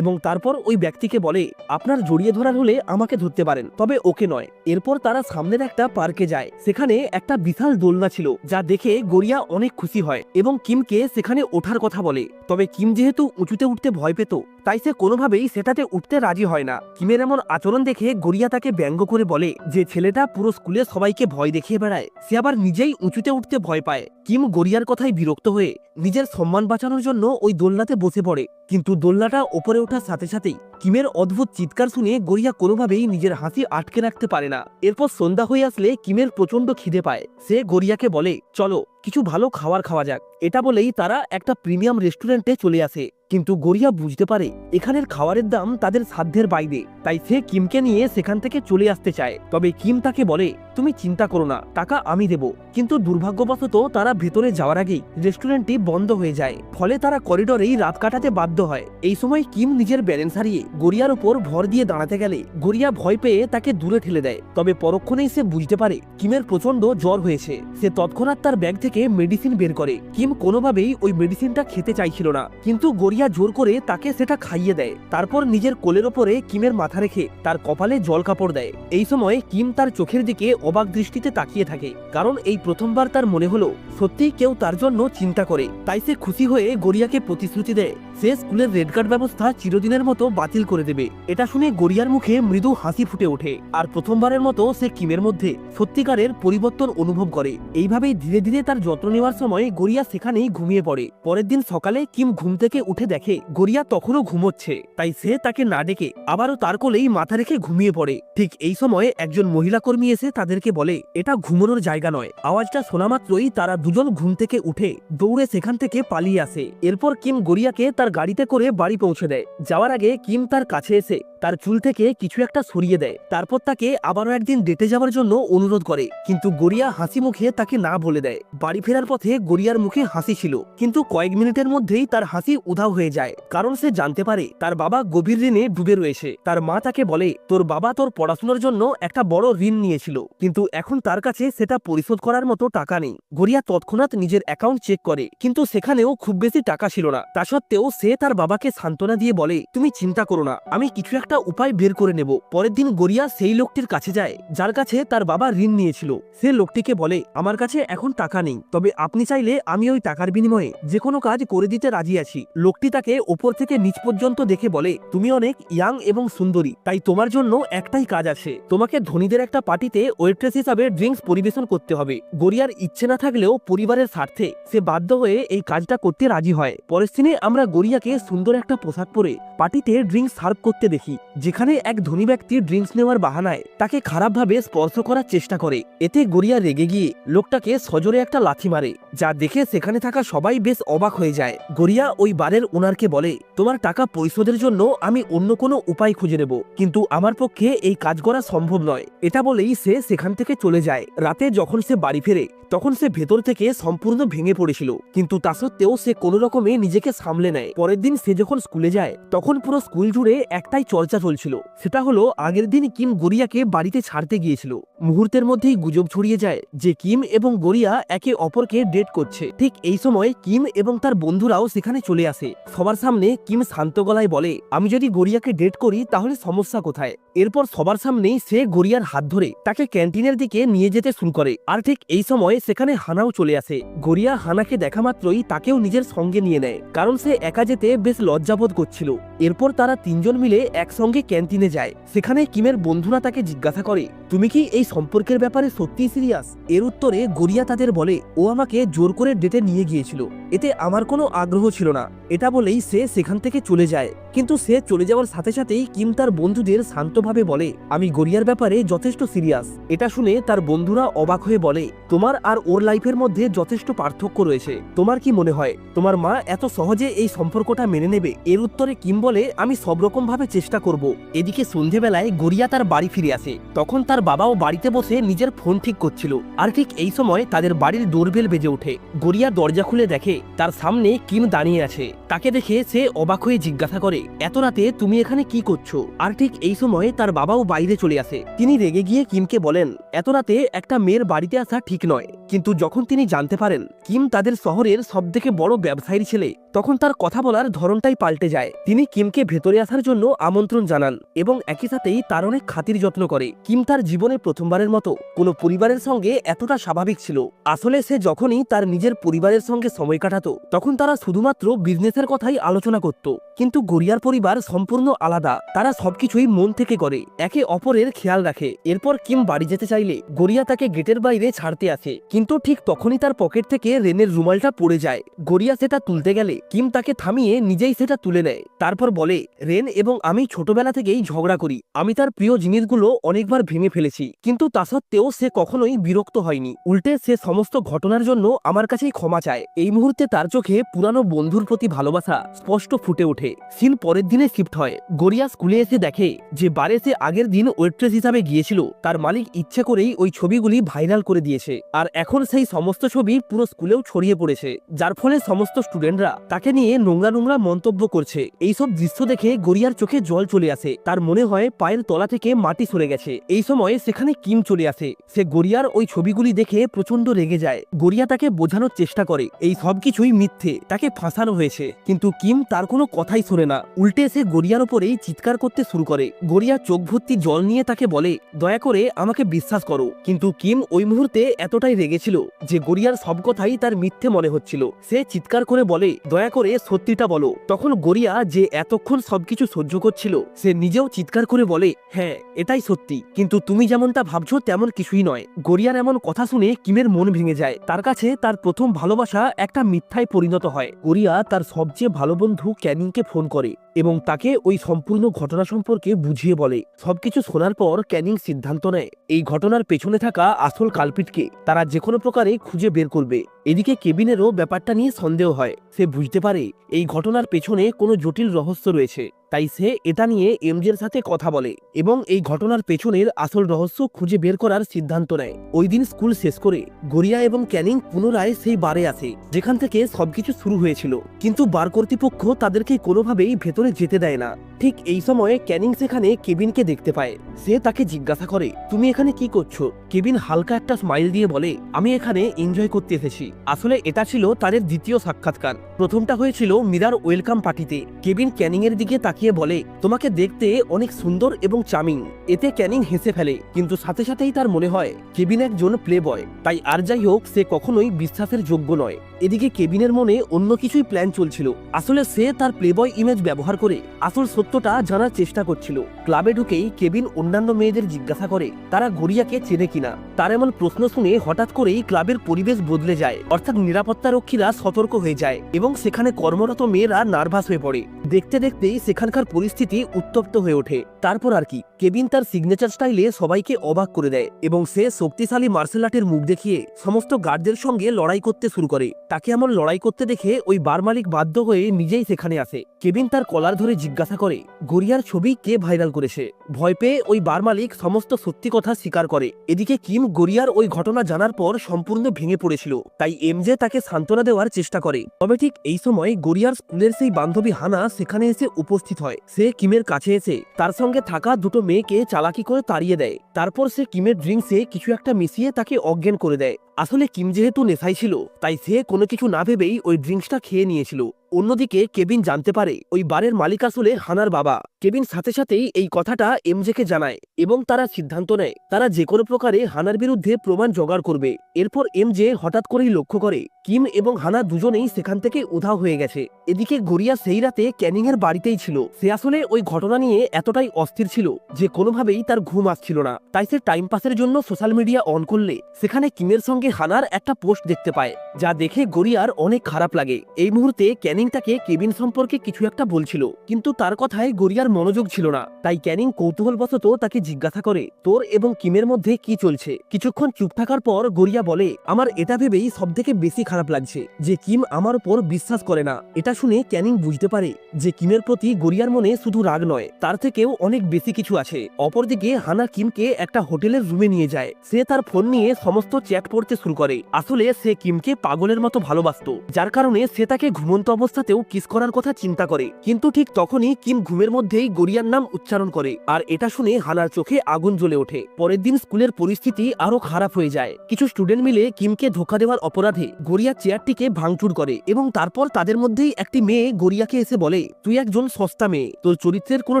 এবং তারপর ওই ব্যক্তিকে বলে, আপনার জড়িয়ে ধরার হলে আমাকে ধরতে পারেন, তবে ওকে নয়। এরপর তারা সামনের একটা পার্কে যায়। সেখানে একটা বিশাল দোলনা ছিল, যা দেখে গড়িয়া অনেক খুশি হয় এবং কিমকে সেখানে ওঠার কথা বলে। তবে কিম যেহেতু উঁচুতে উঠতে ভয় পেত, তাই সে কোনোভাবেই সেটাতে উঠতে রাজি হয় না। কিমের এমন আচরণ দেখে গড়িয়া তাকে ব্যঙ্গ করে বলে, যে ছেলেটা পুরো স্কুলে সবাইকে ভয় দেখিয়ে বেড়ায়, সে আবার নিজেই উঁচুতে উঠতে ভয় পায়। কিম গড়িয়ার কথায় বিরক্ত হয়ে নিজের সম্মান বাঁচানোর জন্য ওই দোলনাতে বসে পড়ে, কিন্তু দোলনাটা ওপরে ওঠার সাথে সাথেই কিমের অদ্ভুত চিৎকার শুনে গড়িয়া কোনোভাবেই নিজের হাসি আটকে রাখতে পারে না। এরপর সন্ধ্যা হয়ে আসলে কিমের প্রচন্ড খিদে পায়। সে গড়িয়াকে বলে, চলো কিছু ভালো খাবার খাওয়া যাক। এটা বলেই তারা একটা প্রিমিয়াম রেস্টুরেন্টে চলে আসে, কিন্তু গড়িয়া বুঝতে পারে এখানের খাবারের দাম তাদের সাধ্যের বাইরে, তাই সে কিমকে নিয়ে সেখান থেকে চলে আসতে চায়। তবে কিম তাকে বলে, তুমি চিন্তা করো না, টাকা আমি দেব। কিন্তু দুর্ভাগ্যবশত তারা ভেতরে যাওয়ার আগেই রেস্টুরেন্টটি বন্ধ হয়ে যায়, ফলে তারা করিডোরেই রাত কাটাতে বাধ্য হয়। এই সময় কিম নিজের ব্যালেন্স হারিয়ে গড়িয়ার উপর ভর দিয়ে দাঁড়াতে গেলে গড়িয়া ভয় পেয়ে তাকে দূরে ঠেলে দেয়। তবে পরক্ষণেই সে বুঝতে পারে কিমের প্রচন্ড জ্বর হয়েছে। সে তৎক্ষণাৎ তার ব্যাগ থেকে মেডিসিন বের করে। কিম কোনোভাবেই ওই মেডিসিনটা খেতে চাইছিল না, কিন্তু গড়িয়া জোর করে তাকে সেটা খাইয়ে দেয়। তারপর নিজের কোলের ওপরে কিমের মাথা রেখে তার কপালে জল কাপড় দেয়। এই সময় কিম তার চোখের দিকে অবাক দৃষ্টিতে তাকিয়ে থাকে, কারণ এই প্রথমবার তার মনে হলো সত্যিই কেউ তার জন্য চিন্তা করে। তাই সে খুশি হয়ে গড়িয়াকে প্রতিশ্রুতি দেয় সে স্কুলের রেড কার্ড ব্যবস্থা চিরদিনের মতো বাতিল করে দেবে। এটা শুনে গড়িয়ার মুখে মৃদু হাসি ফুটে ওঠে, আর প্রথমবারের মতো সে কিমের মধ্যে সত্যিকারের পরিবর্তন অনুভব করে। এইভাবেই ধীরে ধীরে তার যত্ন নেওয়ার সময় গড়িয়া সেখানেই ঘুমিয়ে পড়ে। পরের দিন সকালে কিম ঘুম থেকে উঠে দেখে গড়িয়া তখনও ঘুমোচ্ছে, তাই সে তাকে না ডেকে আবারও তার কোলেই মাথা রেখে ঘুমিয়ে পড়ে। ঠিক এই সময়ে একজন মহিলা কর্মী এসে তাদেরকে বলে, এটা ঘুমানোর জায়গা নয়। আওয়াজটা শোনা মাত্রই তারা দুজন ঘুম থেকে উঠে দৌড়ে সেখান থেকে পালিয়ে আসে। এরপর কিম গড়িয়াকে তার গাড়িতে করে বাড়ি পৌঁছে দেয়। যাওয়ার আগে কিম তার কাছে এসে তার চুল থেকে কিছু একটা সরিয়ে দেয়। তারপর তাকে আবারও একদিন ডেটে যাওয়ার জন্য অনুরোধ করে, কিন্তু গড়িয়া হাসি মুখে তাকে না বলে দেয়। বাড়ি ফেরার পথে গড়িয়ার মুখে হাসি ছিল, কিন্তু কয়েক মিনিটের মধ্যেই তার হাসি উধাও হয়ে যায়, কারণ সে জানতে পারে তার বাবা গভীর ঋণে ডুবে রয়েছে। তার মা তাকে বলে, তোর বাবা তোর পড়াশোনার জন্য একটা বড় ঋণ নিয়েছিল, কিন্তু এখন তার কাছে সেটা পরিশোধ করার মতো টাকা নেই। গড়িয়া তৎক্ষণাৎ নিজের অ্যাকাউন্ট চেক করে, কিন্তু সেখানেও খুব বেশি টাকা ছিল না। তা সত্ত্বেও সে তার বাবাকে সান্ত্বনা দিয়ে বলে, তুমি চিন্তা করো না, আমি কিছু একটা উপায় বের করে নেব। পরের দিন গড়িয়া সেই লোকটির কাছে যায় যার কাছে তার বাবা ঋণ নিয়েছিল। সে লোকটিকে বলে, আমার কাছে এখন টাকা নেই, তবে আপনি চাইলে আমি ওই টাকার বিনিময়ে যে কোনো কাজ করে দিতে রাজি আছি। লোকটি তাকে ওপর থেকে নিচ পর্যন্ত দেখে বলে, তুমি অনেক ইয়াং এবং সুন্দরী, তাই তোমার জন্য একটাই কাজ আছে, তোমাকে ধনীদের একটা পার্টিতে ওয়েট্রেস হিসাবে ড্রিঙ্কস পরিবেশন করতে হবে। গড়িয়ার ইচ্ছে না থাকলেও পরিবারের স্বার্থে সে বাধ্য হয়ে এই কাজটা করতে রাজি হয়। পরের দিনে আমরা গড়িয়াকে সুন্দর একটা পোশাক পরে পার্টিতে ড্রিঙ্কস সার্ভ করতে দেখি, যেখানে এক ধনী ব্যক্তি ড্রিঙ্কস নেওয়ার বাহানায় তাকে খারাপভাবে স্পর্শ করার চেষ্টা করে। এতে গড়িয়া রেগে গিয়ে লোকটাকে সজোরে একটা লাথি মারে, যা দেখে সেখানে থাকা সবাই বেশ অবাক হয়ে যায়। গড়িয়া ওই বারের ওনারকে বলে, তোমার টাকা পরিশোধের জন্য আমি অন্য কোনো উপায় খুঁজে নেব, কিন্তু আমার পক্ষে এই কাজ করা সম্ভব নয়। এটা বলেই সে সেখান থেকে চলে যায়। রাতে যখন সে বাড়ি ফেরে তখন সে ভেতর থেকে সম্পূর্ণ ভেঙে পড়েছিল, কিন্তু তা সত্ত্বেও সে কোনো রকমে নিজেকে সামলে নেয়। পরের দিন সে যখন স্কুলে যায় তখন পুরো স্কুল জুড়ে একটাই চর্চা চর্চা চলছিল। সেটা হলো আগের দিন কিম গরিয়াকে বাড়িতে ছাড়তে গিয়েছিল। মুহূর্তের মধ্যেই গুজব ছড়িয়ে যায় যে কিম এবং গরিয়া একে অপরকে ডেট করছে। ঠিক এই সময় কিম এবং তার বন্ধুরাও সেখানে চলে আসে। সবার সামনে কিম শান্ত গলায় বলে, আমি যদি গরিয়াকে ডেট করি তাহলে সমস্যা কোথায়। এরপর সবার সামনেই সে গরিয়ার হাত ধরে তাকে ক্যান্টিনের দিকে নিয়ে যেতে শুরু করে। আর ঠিক এই সময় সেখানে হানাও চলে আসে। গরিয়া হানাকে দেখা মাত্রই তাকেও নিজের সঙ্গে নিয়ে নেয়, কারণ সে একা যেতে বেশ লজ্জাবোধ করছিল। এরপর তারা তিনজন মিলে একসঙ্গে ক্যান্টিনে যায়। সেখানে কিমের বন্ধুরা তাকে জিজ্ঞাসা করে, তুমি কি এই সম্পর্কের ব্যাপারে সত্যিই সিরিয়াস? এর উত্তরে গরিয়া তাদের বলে, ও আমাকে জোর করে ডেটে নিয়ে গিয়েছিল, এতে আমার কোনো আগ্রহ ছিল না। এটা বলেই সে সেখান থেকে চলে যায়। কিন্তু সে চলে যাওয়ার সাথে সাথেই কিম তার বন্ধুদের শান্তভাবে বলে, আমি গরিয়ার ব্যাপারে যথেষ্ট সিরিয়াস। এটা শুনে তার বন্ধুরা অবাক হয়ে বলে, তোমার আর ওর লাইফের মধ্যে যথেষ্ট পার্থক্য রয়েছে। তোমার কি মনে হয় তোমার মা এত সহজে এই সম্পর্কটা মেনে নেবে? এর উত্তরে কিম বলে, আমি সব রকম ভাবে চেষ্টা করব। এদিকে সন্ধেবেলায় গরিয়া তার বাড়ি ফিরে আসে। তখন তার বাবাও বাড়িতে বসে নিজের ফোন ঠিক করছিল। আর ঠিক এই সময় তাদের বাড়ির ডোরবেল বেজে ওঠে। গরিয়া দরজা খুলে দেখে তার সামনে কিম দাঁড়িয়ে আছে। তাকে দেখে সে অবাক হয়ে জিজ্ঞাসা করে, এত রাতে তুমি এখানে কি করছো? আর ঠিক এই সময় তার বাবাও বাইরে চলে আসে। তিনি রেগে গিয়ে কিমকে বলেন, এত রাতে একটা মেয়ের বাড়িতে আসা ঠিক নয়। কিন্তু যখন তিনি জানতে পারেন কিম তাদের শহরের সবথেকে বড় ব্যবসায়ীর ছেলে, তখন তার কথা বলার ধরনটাই পাল্টে যায়। তিনি কিমকে ভেতরে আসার জন্য আমন্ত্রণ জানান এবং একই সাথেই তার অনেক খাতির যত্ন করে। কিম তার জীবনে প্রথমবারের মতো কোনো পরিবারের সঙ্গে এতটা স্বাভাবিক ছিল। আসলে সে যখনই তার নিজের পরিবারের সঙ্গে সময় কাটাতো তখন তারা শুধুমাত্র বিজনেসের কথাই আলোচনা করত। কিন্তু গরিয়ার পরিবার সম্পূর্ণ আলাদা। তারা সবকিছুই মন থেকে করে, একে অপরের খেয়াল রাখে। এরপর কিম বাড়ি যেতে চাইলে গরিয়া তাকে গেটের বাইরে ছাড়তে আসে, কিন্তু ঠিক তখনই তার পকেট থেকে রেনের রুমালটা পড়ে যায়। গরিয়া সেটা তুলতে গেলে কিম তাকে থামিয়ে নিজেই সেটা তুলে নেয়। তারপর বলে, রেন এবং আমি ছোটবেলা থেকেই ঝগড়া করি। আমি তার প্রিয় জিনিসগুলো অনেকবার ভেঙে ফেলেছি, কিন্তু তা সত্ত্বেও সে কখনোই বিরক্ত হয়নি। উল্টে সে সমস্ত ঘটনার জন্য আমার কাছেই ক্ষমা চায়। এই মুহূর্তে তার চোখে পুরানো বন্ধুর প্রতি ভালোবাসা স্পষ্ট ফুটে ওঠে। সিন পরের দিনে শিফট হয়। গরিয়া স্কুলে এসে দেখে যে বারে সে আগের দিন ওয়েট্রেস হিসাবে গিয়েছিল তার মালিক ইচ্ছে করেই ওই ছবিগুলি ভাইরাল করে দিয়েছে। আর এখন সেই সমস্ত ছবি পুরো স্কুলেও ছড়িয়ে পড়েছে, যার ফলে সমস্ত স্টুডেন্টরা তাকে নিয়ে নোংরা নোংরা মন্তব্য করছে। এইসব দৃশ্য দেখে গরিয়ার চোখে জল চলে আসে। তার মনে হয় পায়ের তলা থেকে মাটি সরে গেছে। এই সময় সেখানে কিম চলে আসে। সে গরিয়ার ওই ছবিগুলি দেখে প্রচন্ড রেগে যায়। গরিয়া তাকে বোঝানোর চেষ্টা করে এই সবকিছুই মিথ্যে, তাকে ফাঁসানো হয়েছে। কিন্তু কিম তার কোনো কথাই শোনে না। উল্টে সে গরিয়ার ওপরেই চিৎকার করতে শুরু করে। গরিয়া চোখ ভর্তি জল নিয়ে তাকে বলে, দয়া করে আমাকে বিশ্বাস করো। কিন্তু কিম ওই মুহূর্তে এতটাই রেগেছিল যে গরিয়ার সব কথাই তার মিথ্যে মনে হচ্ছিল। সে চিৎকার করে বলে, দয়া করে সত্যিটা বলো। তখন গরিয়া, যে এতক্ষণ সবকিছু সহ্য করছিল, সে নিজেও চিৎকার করে বলে, হ্যাঁ এটাই সত্যি, কিন্তু তুমি যেমনটা ভাবছো তেমন কিছুই নয়। গরিয়ার এমন কথা শুনে কিমের মন ভেঙে যায়। তার কাছে তার প্রথম ভালোবাসা একটা মিথ্যায় পরিণত হয়। গরিয়া তার সবচেয়ে ভালো বন্ধু ক্যানিংকে ফোন করে এবং তাকে ওই সম্পূর্ণ ঘটনা সম্পর্কে বুঝিয়ে বলে। সবকিছু শোনার পর ক্যানিং সিদ্ধান্ত নেয় এই ঘটনার পেছনে থাকা আসল কালপিটকে তারা যে কোনো প্রকারে খুঁজে বের করবে। এদিকে কেবিনেরও ব্যাপারটা নিয়ে সন্দেহ হয়। সে বুঝতে পারে এই ঘটনার পেছনে কোনো জটিল রহস্য রয়েছে, তাই সে এটা নিয়ে এমজের সাথে কথা বলে এবং এই ঘটনার পেছনের আসল রহস্য খুঁজে বের করার সিদ্ধান্ত নেয়। ওই দিন স্কুল শেষ করে গরিয়া এবং ক্যানিং পুনরায় সেই বারে আসে যেখান থেকে সবকিছু শুরু হয়েছিল, কিন্তু বার কর্তৃপক্ষ তাদেরকে কোনোভাবেই ভেতরে যেতে দেয় না। ঠিক এই সময়ে ক্যানিং সেখানে কেবিনকে দেখতে পায়। সে তাকে জিজ্ঞাসা করে, তুমি এখানে কি করছো? কেবিন হালকা একটা স্মাইল দিয়ে বলে, আমি এখানে এনজয় করতে এসেছি। আসলে এটা ছিল তাদের দ্বিতীয় সাক্ষাৎকার। প্রথমটা হয়েছিল মিরার ওয়েলকাম পার্টিতে। কেবিন ক্যানিং এর দিকে তাকিয়ে বলে, তোমাকে দেখতে অনেক সুন্দর এবং চার্মিং। এতে ক্যানিং হেসে ফেলে, কিন্তু সাথে সাথেই তার মনে হয় কেবিন একজন প্লে বয়, তাই আর যাই হোক সে কখনোই বিশ্বাসের যোগ্য নয়। এদিকে কেবিনের মনে অন্য কিছুই প্ল্যান চলছিল। আসলে সে তার প্লেবয় ইমেজ ব্যবহার করে আসল সত্যটা জানার চেষ্টা করছিল। ক্লাবে ঢুকেই কেবিন অন্যান্য মেয়েদের জিজ্ঞাসা করে তারা গরিয়াকে চেনে কিনা। তার এমন প্রশ্ন শুনে হঠাৎ করেই ক্লাবের পরিবেশ বদলে যায়, অর্থাৎ নিরাপত্তা রক্ষীরা সতর্ক হয়ে যায় এবং সেখানে কর্মরত মেয়েরা নার্ভাস হয়ে পড়ে। দেখতে দেখতেই সেখানকার পরিস্থিতি উত্তপ্ত হয়ে ওঠে। তারপর আর কি, কেবিন তার সিগনেচার স্টাইলে সবাইকে অবাক করে দেয় এবং সে শক্তিশালী মার্শাল আর্টের মুখ দেখিয়ে সমস্ত গার্ডদের সঙ্গে লড়াই করতে শুরু করে। তাকে এমন লড়াই করতে দেখে ওই বার মালিক বাধ্য হয়ে নিজেই সেখানে আসে। কেভিন তার কলার ধরে জিজ্ঞাসা করে গরিয়ার ছবি কে ভাইরাল করেছে। ভয় পেয়ে ওই বার মালিক সমস্ত সত্যি কথা স্বীকার করে। এদিকে কিম গরিয়ার ওই ঘটনা জানার পর সম্পূর্ণ ভেঙে পড়েছিল, তাই এমজে তাকে সান্ত্বনা দেওয়ার চেষ্টা করে। তবে ঠিক এই সময় গরিয়ার স্কুলের সেই বান্ধবী হানা সেখানে এসে উপস্থিত হয়। সে কিমের কাছে এসে তার সঙ্গে থাকা দুটো মেয়েকে চালাকি করে তাড়িয়ে দেয়। তারপর সে কিমের ড্রিঙ্কসে কিছু একটা মিশিয়ে তাকে অজ্ঞান করে দেয়। আসলে কিম যেহেতু নেশায় ছিল, তাই সে কোনো কিছু না ভেবেই ওই ড্রিঙ্কসটা খেয়ে নিয়েছিল। অন্যদিকে কেভিন জানতে পারে ওই বারের মালিক আসলে হানার বাবা। কেভিন সাথে সাথেই এই কথাটা এমজেকে জানায় এবং তারা সিদ্ধান্ত নেয় তারা যে কোনো প্রকারে হানার বিরুদ্ধে প্রমাণ জোগাড় করবে। এরপর এমজে হঠাৎ করেই লক্ষ্য করে কিম এবং হানা দুজনেই সেখান থেকে উধাও হয়ে গেছে। এদিকে গরিয়া সেই রাতে ক্যানিং এর বাড়িতেই ছিল। সে আসলে ওই ঘটনা নিয়ে এতটাই অস্থির ছিল যে কোনোভাবেই তার ঘুম আসছিল না। তাই সে টাইম পাসের জন্য সোশ্যাল মিডিয়া অন করলে সেখানে কিমের সঙ্গে হানার একটা পোস্ট দেখতে পায়, যা দেখে গরিয়ার অনেক খারাপ লাগে। এই মুহূর্তে ক্যানিং তাকে কেভিন সম্পর্কে কিছু একটা বলছিল, কিন্তু তার কথায় গরিয়ার মনোযোগ ছিল না। তাই ক্যানিং কৌতূহলবশত তাকে জিজ্ঞাসা করে তোর এবং কিমের মধ্যে কি চলছে। কিছুক্ষণ চুপ থাকার পর গরিয়া বলে আমার এটা ভেবেই সবথেকে বেশি খারাপ লাগছে যে কিম আমার উপর বিশ্বাস করে না। এটা শুনে ক্যানিং বুঝতে পারে যে কিমের প্রতি গরিয়ার মনে শুধু রাগ নয়, তার থেকেও অনেক বেশি কিছু আছে। অপরদিকে হানা কিমকে একটা হোটেলের রুমে নিয়ে যায়। সে তার ফোন নিয়ে সমস্ত চ্যাট পড়তে শুরু করে। আসলে সে কিমকে পাগলের মতো ভালোবাসতো, যার কারণে সে তাকে ঘুমন্ত অবস্থাতেও কিস করার কথা চিন্তা করে। কিন্তু ঠিক তখনই কিম ঘুমের মধ্যেই গরিয়ার নাম উচ্চারণ করে, আর এটা শুনে হানার চোখে আগুন জ্বলে ওঠে। পরের দিন স্কুলের পরিস্থিতি আরো খারাপ হয়ে যায়। কিছু স্টুডেন্ট মিলে কিমকে ধোঁকা দেওয়ার অপরাধে গরিয়ার চেয়ারটিকে ভাঙচুর করে এবং তারপর তাদের মধ্যেই একটি মেয়ে গরিয়াকে এসে বলে তুই একজন সস্তা মেয়ে, তোর চরিত্রের কোনো